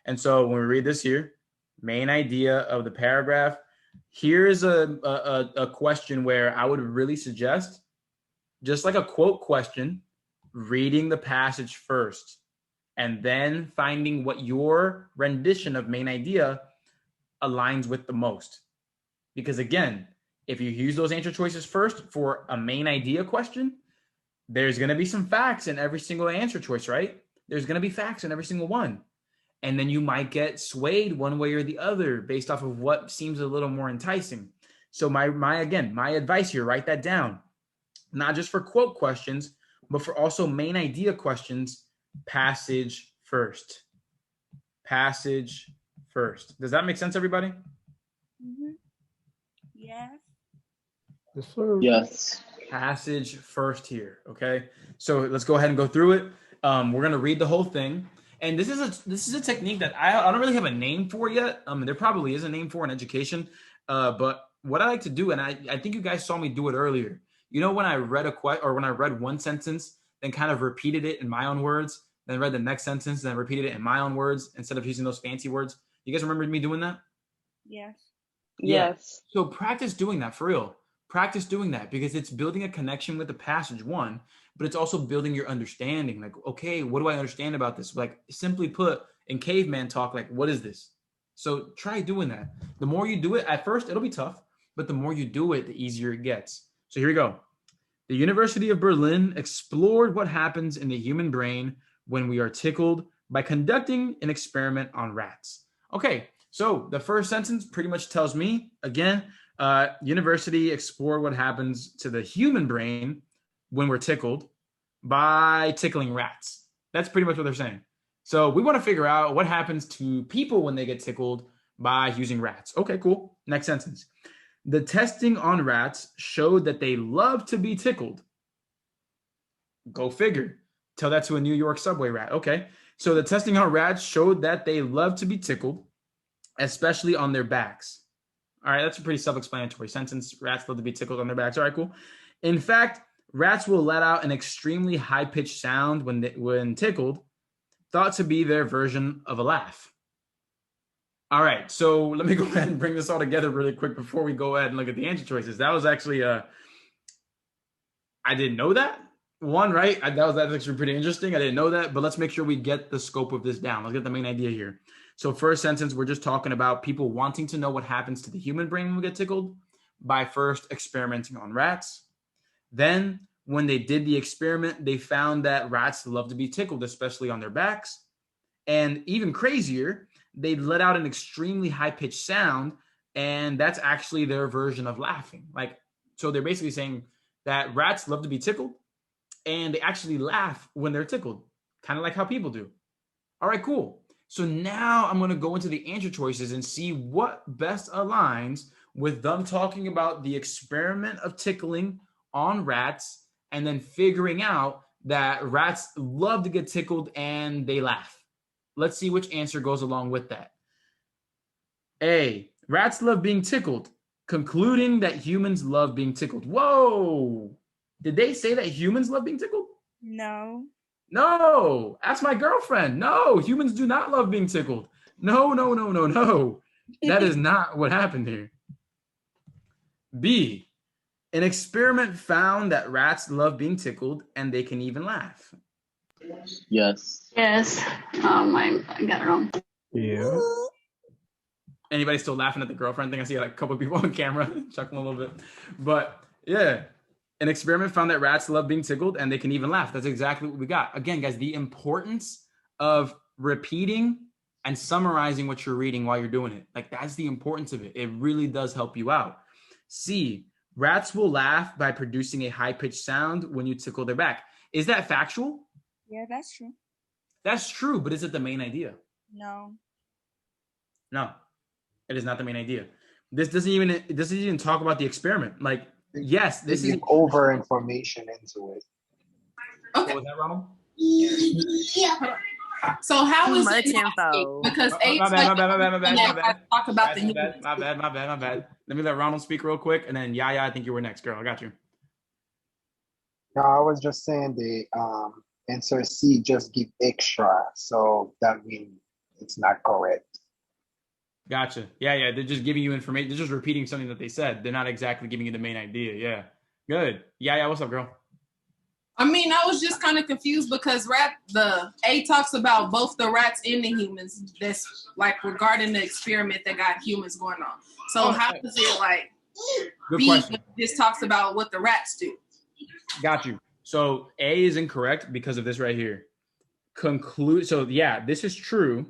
And so when we read this here, main idea of the paragraph, here's a question where I would really suggest, just like a quote question, reading the passage first and then finding what your rendition of main idea aligns with the most. Because again, if you use those answer choices first for a main idea question, there's going to be some facts in every single answer choice, right? There's going to be facts in every single one. And then you might get swayed one way or the other based off of what seems a little more enticing. So my advice here, write that down. Not just for quote questions, but for also main idea questions, passage first. Passage first. Does that make sense, everybody? Mm-hmm. Yes. Yes, sir. Yes. Passage first here. Okay. So let's go ahead and go through it. We're going to read the whole thing. And this is a technique that I don't really have a name for yet. There probably is a name for in education. But what I like to do, and I think you guys saw me do it earlier. When I read when I read one sentence, then kind of repeated it in my own words, then read the next sentence, then repeated it in my own words instead of using those fancy words. You guys remember me doing that? Yes. Yes. So practice doing that for real. Practice doing that because it's building a connection with the passage, one, but it's also building your understanding. Like, okay, what do I understand about this? Like, simply put, in caveman talk, like, what is this? So try doing that. The more you do it, at first, it'll be tough, but the more you do it, the easier it gets. So here we go. The University of Berlin explored what happens in the human brain when we are tickled by conducting an experiment on rats. Okay, so the first sentence pretty much tells me, again, university explored what happens to the human brain when we're tickled by tickling rats. That's pretty much what they're saying. So we want to figure out what happens to people when they get tickled by using rats. Okay, cool. Next sentence. The testing on rats showed that they love to be tickled. Go figure. Tell that to a New York subway rat. Okay. So the testing on rats showed that they love to be tickled, especially on their backs. All right, that's a pretty self-explanatory sentence. Rats love to be tickled on their backs. All right, cool. In fact, rats will let out an extremely high-pitched sound when tickled, thought to be their version of a laugh. All right, so let me go ahead and bring this all together really quick before we go ahead and look at the answer choices. That was actually, I didn't know that. One, right? That's actually pretty interesting. I didn't know that, but let's make sure we get the scope of this down. Let's get the main idea here. So first sentence, we're just talking about people wanting to know what happens to the human brain when we get tickled, by first experimenting on rats. Then, when they did the experiment, they found that rats love to be tickled, especially on their backs. And even crazier, they let out an extremely high-pitched sound, and that's actually their version of laughing. Like, so they're basically saying that rats love to be tickled, and they actually laugh when they're tickled, kind of like how people do. All right, cool. So now I'm going to go into the answer choices and see what best aligns with them talking about the experiment of tickling on rats and then figuring out that rats love to get tickled and they laugh. Let's see which answer goes along with that. A, rats love being tickled, concluding that humans love being tickled. Whoa! Did they say that humans love being tickled? No. No, ask my girlfriend. No, humans do not love being tickled. No. That is not what happened here. B, an experiment found that rats love being tickled and they can even laugh. Yes. Yes. I got it wrong. Yeah. Anybody still laughing at the girlfriend thing? I see like a couple of people on camera chuckling a little bit. But yeah, an experiment found that rats love being tickled and they can even laugh. That's exactly what we got. Again, guys, the importance of repeating and summarizing what you're reading while you're doing it. Like, that's the importance of it. It really does help you out. C, rats will laugh by producing a high-pitched sound when you tickle their back. Is that factual? Yeah, that's true. That's true, but is it the main idea? No. No, it is not the main idea. This doesn't even talk about the experiment. Like, yes, this is over information into it. Okay. What was that, Ronald? Yeah. So how is Much it info. because My bad. talk about the My bad. Let me let Ronald speak real quick, and then Yaya, I think you were next, girl. I got you. No, I was just saying the answer C just give extra, so that means it's not correct. Gotcha. Yeah. They're just giving you information. They're just repeating something that they said. They're not exactly giving you the main idea. Yeah. Good. Yeah. What's up, girl? I mean, I was just kind of confused because the A talks about both the rats and the humans. That's like regarding the experiment that got humans going on. So how is it like Good B question. just talks about what the rats do? Got you. So A is incorrect because of this right here. So yeah, this is true.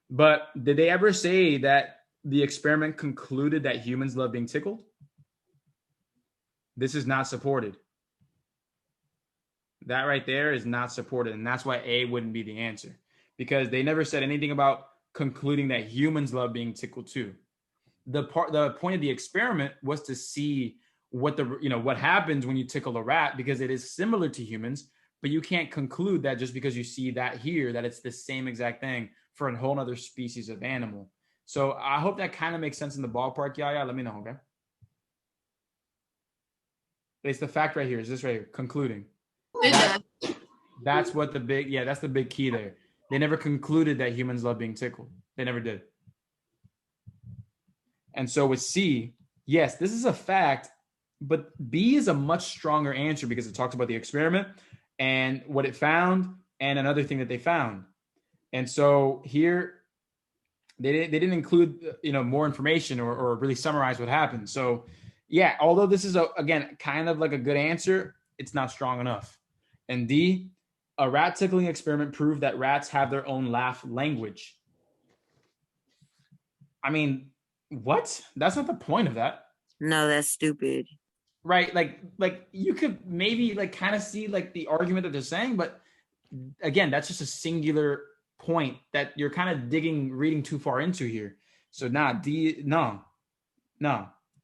But did they ever say that the experiment concluded that humans love being tickled? This is not supported. That right there is not supported. And that's why A wouldn't be the answer, because they never said anything about concluding that humans love being tickled too. The point of the experiment was to see what happens when you tickle a rat, because it is similar to humans, but you can't conclude that just because you see that here, that it's the same exact thing for a whole other species of animal. So I hope that kind of makes sense in the ballpark, Yaya. Let me know, okay? It's the fact right here. Is this right here? Concluding. That's the big key there. They never concluded that humans love being tickled. They never did. And so with C, yes, this is a fact, but B is a much stronger answer because it talks about the experiment and what it found and another thing that they found. And so here, they didn't include more information or really summarize what happened. So yeah, although this is again kind of like a good answer, it's not strong enough. And D, a rat tickling experiment proved that rats have their own laugh language. I mean, what? That's not the point of that. No, that's stupid. Right? Like you could maybe like kind of see like the argument that they're saying, but again, that's just a singular point that you're kind of reading too far into here. So no.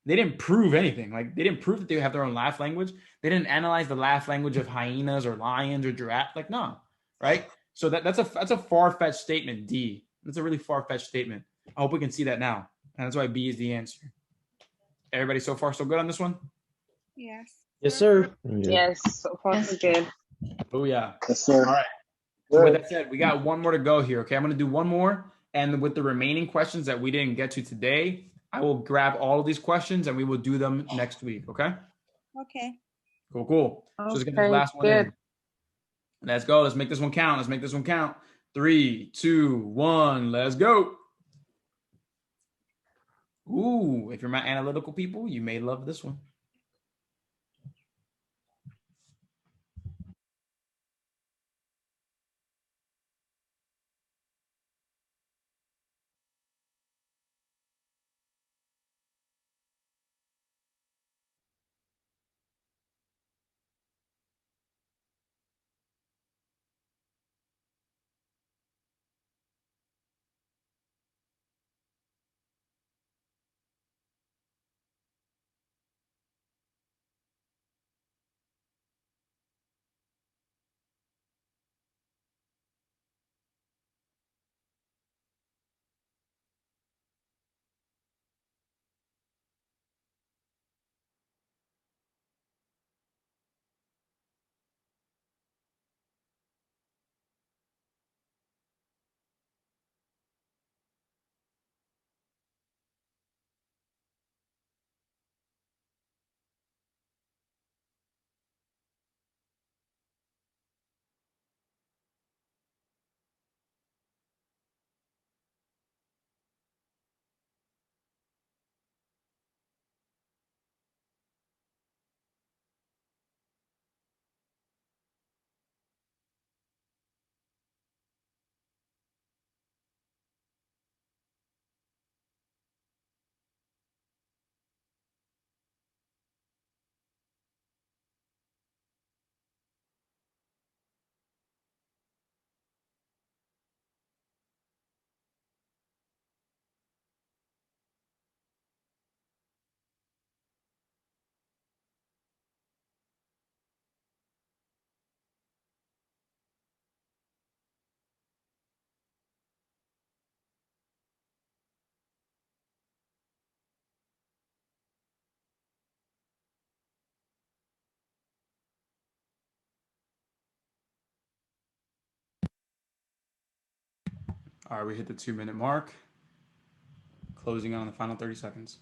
They didn't prove anything. Like, they didn't prove that they have their own laugh language. They didn't analyze the laugh language of hyenas or lions or giraffe. Like, no, right? So that's a far-fetched statement, D. That's a really far-fetched statement. I hope we can see that now. And that's why B is the answer. Everybody so far so good on this one? Yes. Yes, sir. Yes, so far so good. Oh, yeah. Yes, sir. All right. So with that said, we got one more to go here, okay? I'm going to do one more. And with the remaining questions that we didn't get to today, I will grab all of these questions and we will do them next week, okay? Okay. Cool. So let's get the Okay, last one good. in. Let's go. Let's make this one count. 3, 2, 1, let's go. Ooh, if you're my analytical people, you may love this one. All right, we hit the 2-minute mark. Closing on the final 30 seconds.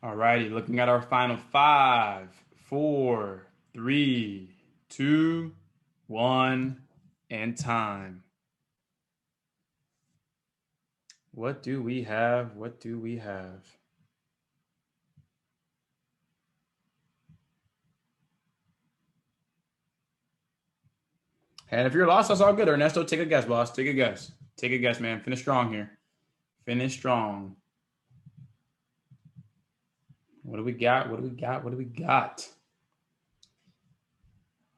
All righty, looking at our final 5, 4, 3, 2, 1, and time. What do we have? What do we have? And if you're lost, that's all good. Ernesto, take a guess, boss. Take a guess. Take a guess, man. Finish strong here. Finish strong. What do we got? What do we got? What do we got?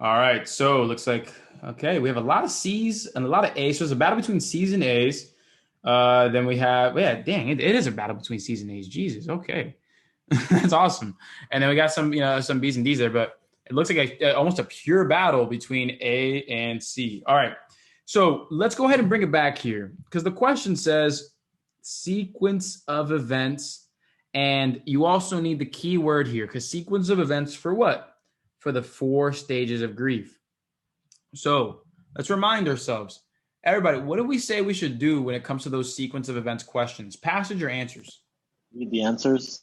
All right. So looks like, okay, we have a lot of C's and a lot of A's. So it's a battle between C's and A's. Then we have, yeah, dang, it is a battle between C's and A's. Jesus. Okay. That's awesome. And then we got some, some B's and D's there, but it looks like almost a pure battle between A and C. All right. So let's go ahead and bring it back here because the question says sequence of events. And you also need the key word here because sequence of events for what? For the 4 stages of grief. So let's remind ourselves, everybody, what do we say we should do when it comes to those sequence of events questions? Passage or answers? Read the answers.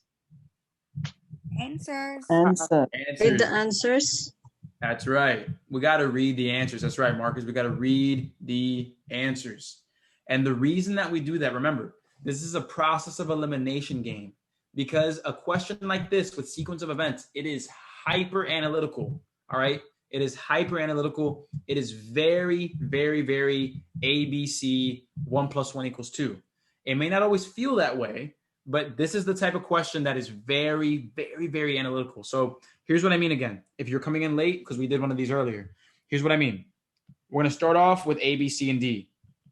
Answers. Read the answers. That's right. We got to read the answers. That's right, Marcus. We got to read the answers. And the reason that we do that, remember, this is a process of elimination game because a question like this with sequence of events, it is hyper analytical. All right. It is hyper analytical. It is very, very, very ABC 1 + 1 = 2. It may not always feel that way, but this is the type of question that is very, very, very analytical. So here's what I mean again. If you're coming in late, because we did one of these earlier, here's what I mean. We're going to start off with A, B, C, and D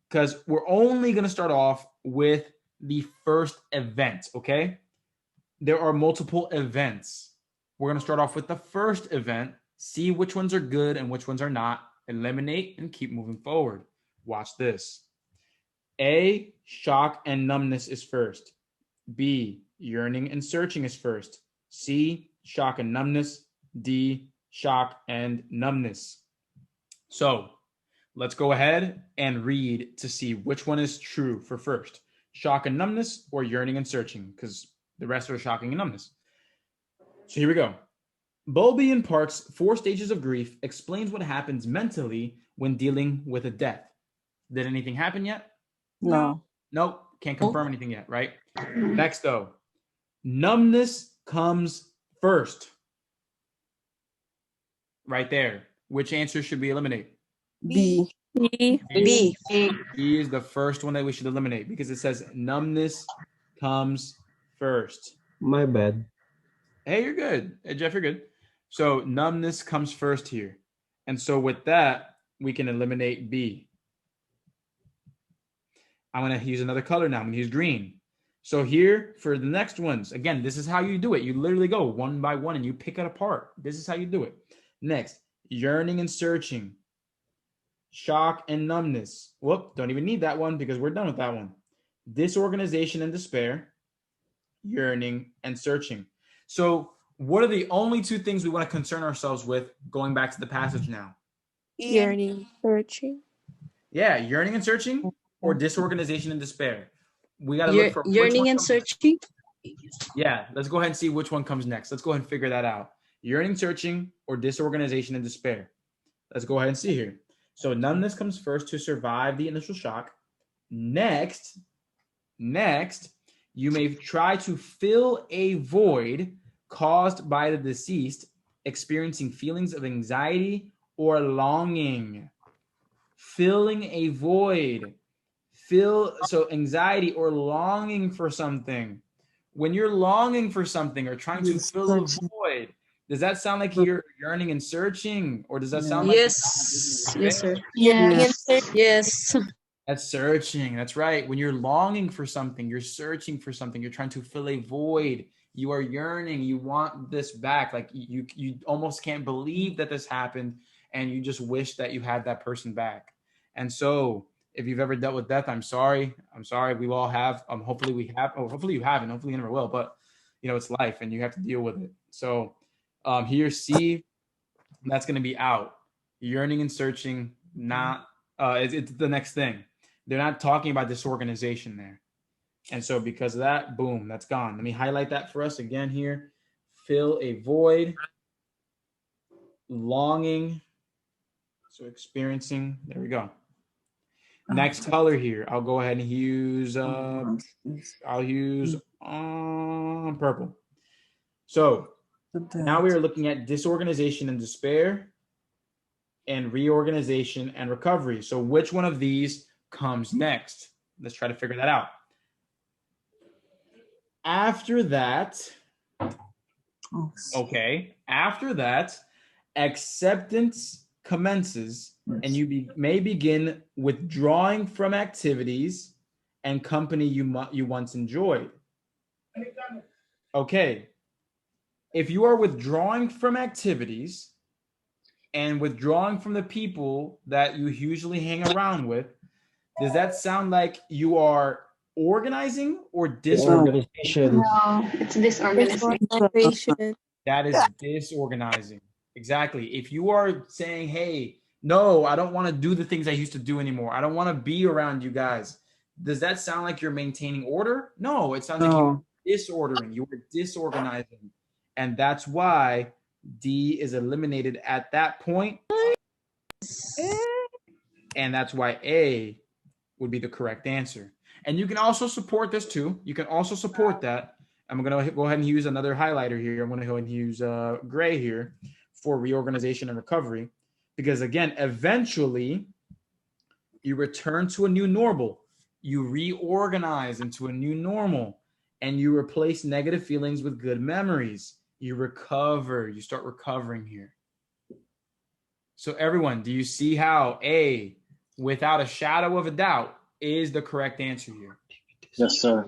because we're only going to start off with the first event, okay? There are multiple events. We're going to start off with the first event, see which ones are good and which ones are not, eliminate, and keep moving forward. Watch this. A, shock and numbness is first. B, yearning and searching is first. C, shock and numbness. D, shock and numbness. So let's go ahead and read to see which one is true for first. shock and numbness, or yearning and searching, because the rest are shocking and numbness. So here we go. Bowlby in Park's 4 Stages of Grief explains what happens mentally when dealing with a death. Did anything happen yet? No. Nope. Can't confirm anything yet, right? Next, though. Numbness comes first. Right there. Which answer should we eliminate? B. B. B. B is the first one that we should eliminate because it says numbness comes first. My bad. Hey, you're good. Hey, Jeff, you're good. So numbness comes first here. And so with that, we can eliminate B. I'm going to use another color now. I'm going to use green. So here for the next ones, again, this is how you do it. You literally go one by one and you pick it apart. This is how you do it. Next, yearning and searching. Shock and numbness. Whoop, don't even need that one because we're done with that one. Disorganization and despair. Yearning and searching. So what are the only 2 things we want to concern ourselves with going back to the passage now? Yearning, searching. Yeah, yearning and searching or disorganization and despair. We got to look for yearning and searching. Yeah, let's go ahead and see which one comes next. Let's go ahead and figure that out. Yearning, searching, or disorganization and despair. Let's go ahead and see here. So numbness comes first to survive the initial shock. Next, you may try to fill a void caused by the deceased experiencing feelings of anxiety or longing. Filling a void. So anxiety or longing for something. When you're longing for something or trying to fill a void, does that sound like you're yearning and searching? Or does that sound like... Yes, sir. Yes. Yes. That's searching. That's right. When you're longing for something, you're searching for something. You're trying to fill a void. You are yearning. You want this back. Like you almost can't believe that this happened, and you just wish that you had that person back. And so, if you've ever dealt with death, I'm sorry. We all have. Hopefully we have. Oh, hopefully you haven't. Hopefully you never will. But it's life, and you have to deal with it. So, here C, that's going to be out. Yearning and searching, not. It's the next thing. They're not talking about disorganization there. And so because of that, boom, that's gone. Let me highlight that for us again here. Fill a void. Longing. So experiencing. There we go. Next color here. I'll go ahead and use, purple. So now we are looking at disorganization and despair and reorganization and recovery. So which one of these comes next? Let's try to figure that out. After that, acceptance commences and you may begin withdrawing from activities and company you once enjoyed. Okay. If you are withdrawing from activities and withdrawing from the people that you usually hang around with, does that sound like you are organizing or disorganization? No, it's disorganization. That is disorganizing. Exactly. If you are saying, hey, no, I don't want to do the things I used to do anymore. I don't want to be around you guys. Does that sound like you're maintaining order? No, it sounds like you're disordering. You are disorganizing. And that's why D is eliminated at that point. And that's why A would be the correct answer. And you can also support this too. You can also support that. I'm going to go ahead and use another highlighter here. I'm going to go ahead and use gray here for reorganization and recovery. Because again, eventually you return to a new normal. You reorganize into a new normal and you replace negative feelings with good memories. You recover. You start recovering here. So everyone, do you see how A, without a shadow of a doubt, is the correct answer here? Yes, sir.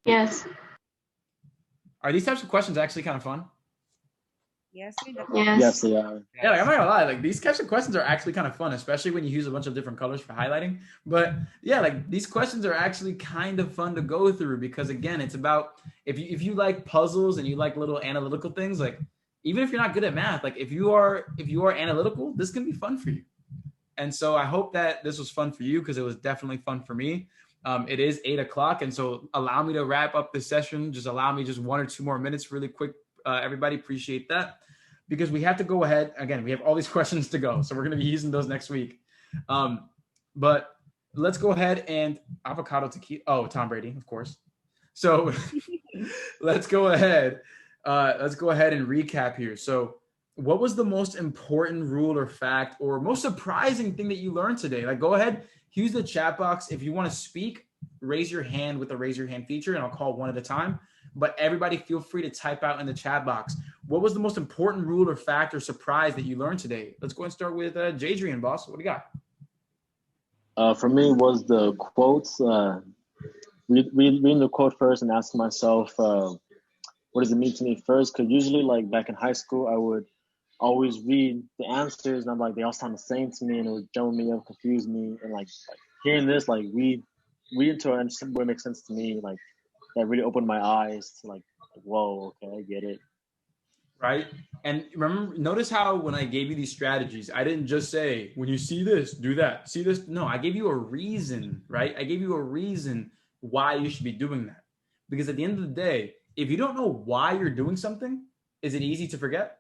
Yes. Are these types of questions actually kind of fun? Yes, Yes, they are. Yeah, like, I'm not gonna lie, like these types of questions are actually kind of fun, especially when you use a bunch of different colors for highlighting. But yeah, like these questions are actually kind of fun to go through because again, it's about if you like puzzles and you like little analytical things, like even if you're not good at math, like if you are analytical, this can be fun for you. And so I hope that this was fun for you because it was definitely fun for me. It is 8 o'clock. And so allow me to wrap up this session. Just allow me just 1 or 2 more minutes really quick. Everybody appreciate that, because we have to go ahead. Again, we have all these questions to go. So we're going to be using those next week. But let's go ahead and avocado tequila. Oh, Tom Brady, of course. So let's go ahead. Let's go ahead and recap here. So what was the most important rule or fact or most surprising thing that you learned today? Like, go ahead, use the chat box. If you want to speak, raise your hand with the raise your hand feature, and I'll call one at a time. But everybody feel free to type out in the chat box. What was the most important rule or fact or surprise that you learned today? Let's go and start with Jadrian, boss. What do you got? For me was the quotes. Reading the quote first and asking myself, what does it mean to me first? Because usually, like back in high school, I would always read the answers and I'm like, they all sound the same to me, and it would jumble me up, confuse me. And like hearing this, like read into it and some way makes sense to me. Like that really opened my eyes to like, whoa, okay, I get it. Right. And remember, notice how when I gave you these strategies, I didn't just say, when you see this, do that. See this? No, I gave you a reason, right? I gave you a reason why you should be doing that. Because at the end of the day, if you don't know why you're doing something, is it easy to forget?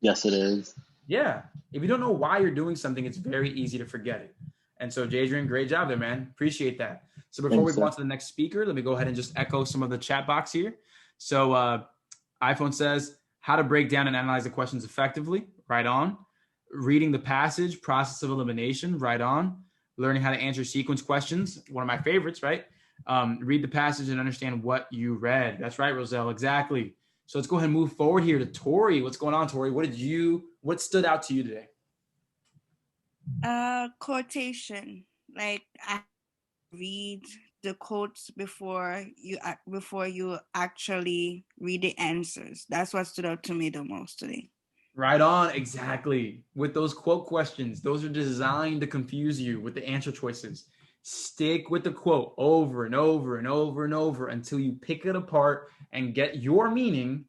Yes, it is. Yeah. If you don't know why you're doing something, it's very easy to forget it. And so, Jadrian, great job there, man. Appreciate that. So before we go on to the next speaker, let me go ahead and just echo some of the chat box here. So iPhone says, how to break down and analyze the questions effectively. Right on. Reading the passage, process of elimination. Right on. Learning how to answer sequence questions. One of my favorites, right? Read the passage and understand what you read. That's right, Roselle. Exactly. So let's go ahead and move forward here to Tori. What's going on, Tori? What stood out to you today? Quotation. Like, I read the quotes before you actually read the answers. That's what stood out to me the most today. Right on. Exactly. With those quote questions, those are designed to confuse you with the answer choices. Stick with the quote over and over and over and over until you pick it apart and get your meaning,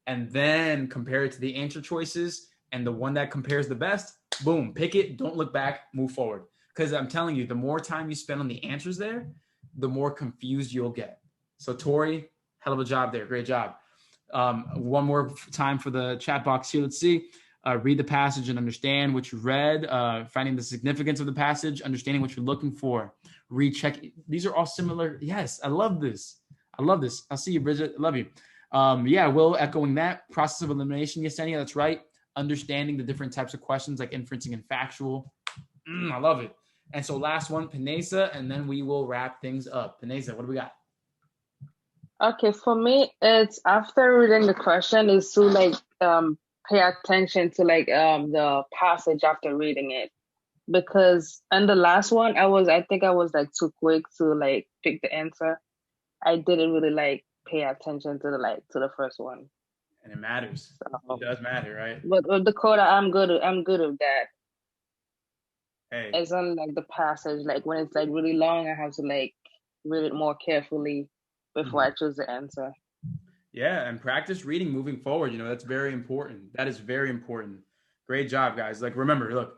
and then compare it to the answer choices, and the one that compares the best, boom, pick it, don't look back, move forward. Because I'm telling you, the more time you spend on the answers there, the more confused you'll get. So Tori, hell of a job there. Great job. One more time for the chat box here. Let's see. Read the passage and understand what you read, finding the significance of the passage, understanding what you're looking for, recheck. These are all similar. Yes, I love this. I'll see you, Bridget. I love you. Yeah, Will, echoing that. Process of elimination, Yesenia, that's right. Understanding the different types of questions like inferencing and factual. I love it. And so last one, Panesa, and then we will wrap things up. Panesa, what do we got? Okay, for me, it's after reading the question is to like pay attention to like the passage after reading it, because in the last one I think I was like too quick to like pick the answer. I didn't really like pay attention to the first one. And it matters. So, it does matter, right? But with the quota, I'm good with that. Hey. It's on like the passage, like when it's like really long, I have to like read it more carefully before I choose the answer. Yeah, and practice reading moving forward. You know, that's very important. That is very important. Great job, guys. Like, remember, look,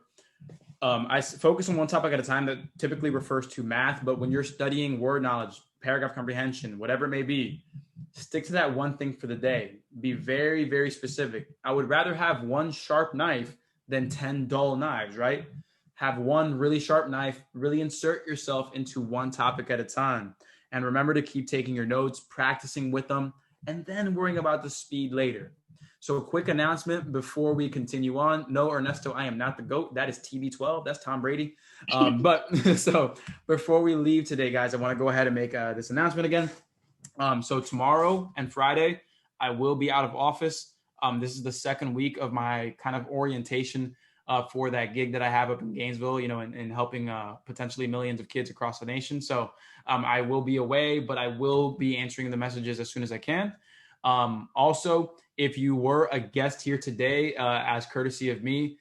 I focus on one topic at a time that typically refers to math, but when you're studying word knowledge, paragraph comprehension, whatever it may be, stick to that one thing for the day. Be very, very specific. I would rather have one sharp knife than 10 dull knives, right? Have one really sharp knife, really insert yourself into one topic at a time. And remember to keep taking your notes, practicing with them, and then worrying about the speed later. So a quick announcement before we continue on. No, Ernesto, I am not the GOAT. That is TB12. That's Tom Brady. But so before we leave today, guys, I want to go ahead and make this announcement again. So tomorrow and Friday, I will be out of office. This is the second week of my kind of orientation for that gig that I have up in Gainesville, you know, and helping potentially millions of kids across the nation. So I will be away, but I will be answering the messages as soon as I can. Also, if you were a guest here today, as courtesy of me,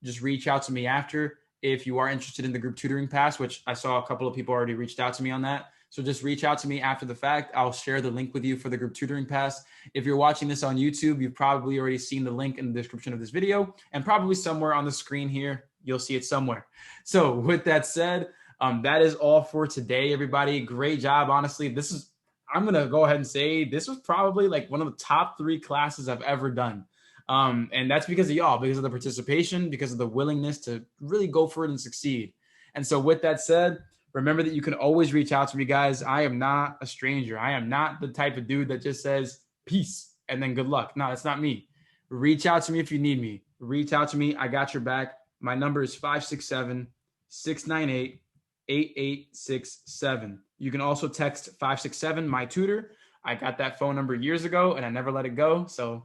just reach out to me after. If you are interested in the group tutoring pass, which I saw a couple of people already reached out to me on that. So just reach out to me after the fact. I'll share the link with you for the group tutoring pass. If you're watching this on YouTube, you've probably already seen the link in the description of this video, and probably somewhere on the screen here, you'll see it somewhere. So with that said, That is all for today, everybody. Great job. Honestly, I'm going to go ahead and say this was probably like one of the top 3 classes I've ever done. And that's because of y'all, because of the participation, because of the willingness to really go for it and succeed. And so with that said, remember that you can always reach out to me, guys. I am not a stranger. I am not the type of dude that just says peace and then good luck. No, that's not me. Reach out to me if you need me. Reach out to me. I got your back. My number is 567-698-8867. You can also text 567 my tutor. I got that phone number years ago and I never let it go. So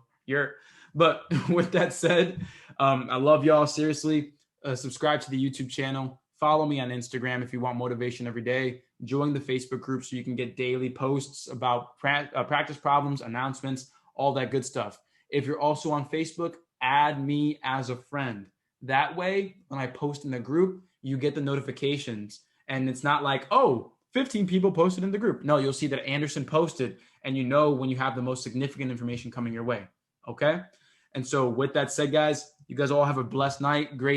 but with that said, I love y'all. Seriously, subscribe to the YouTube channel. Follow me on Instagram if you want motivation every day. Join the Facebook group so you can get daily posts about practice problems, announcements, all that good stuff. If you're also on Facebook, add me as a friend. That way, when I post in the group, you get the notifications. And it's not like, oh, 15 people posted in the group. No, you'll see that Anderson posted, and you know when you have the most significant information coming your way. Okay? And so with that said, guys, you guys all have a blessed night. Great.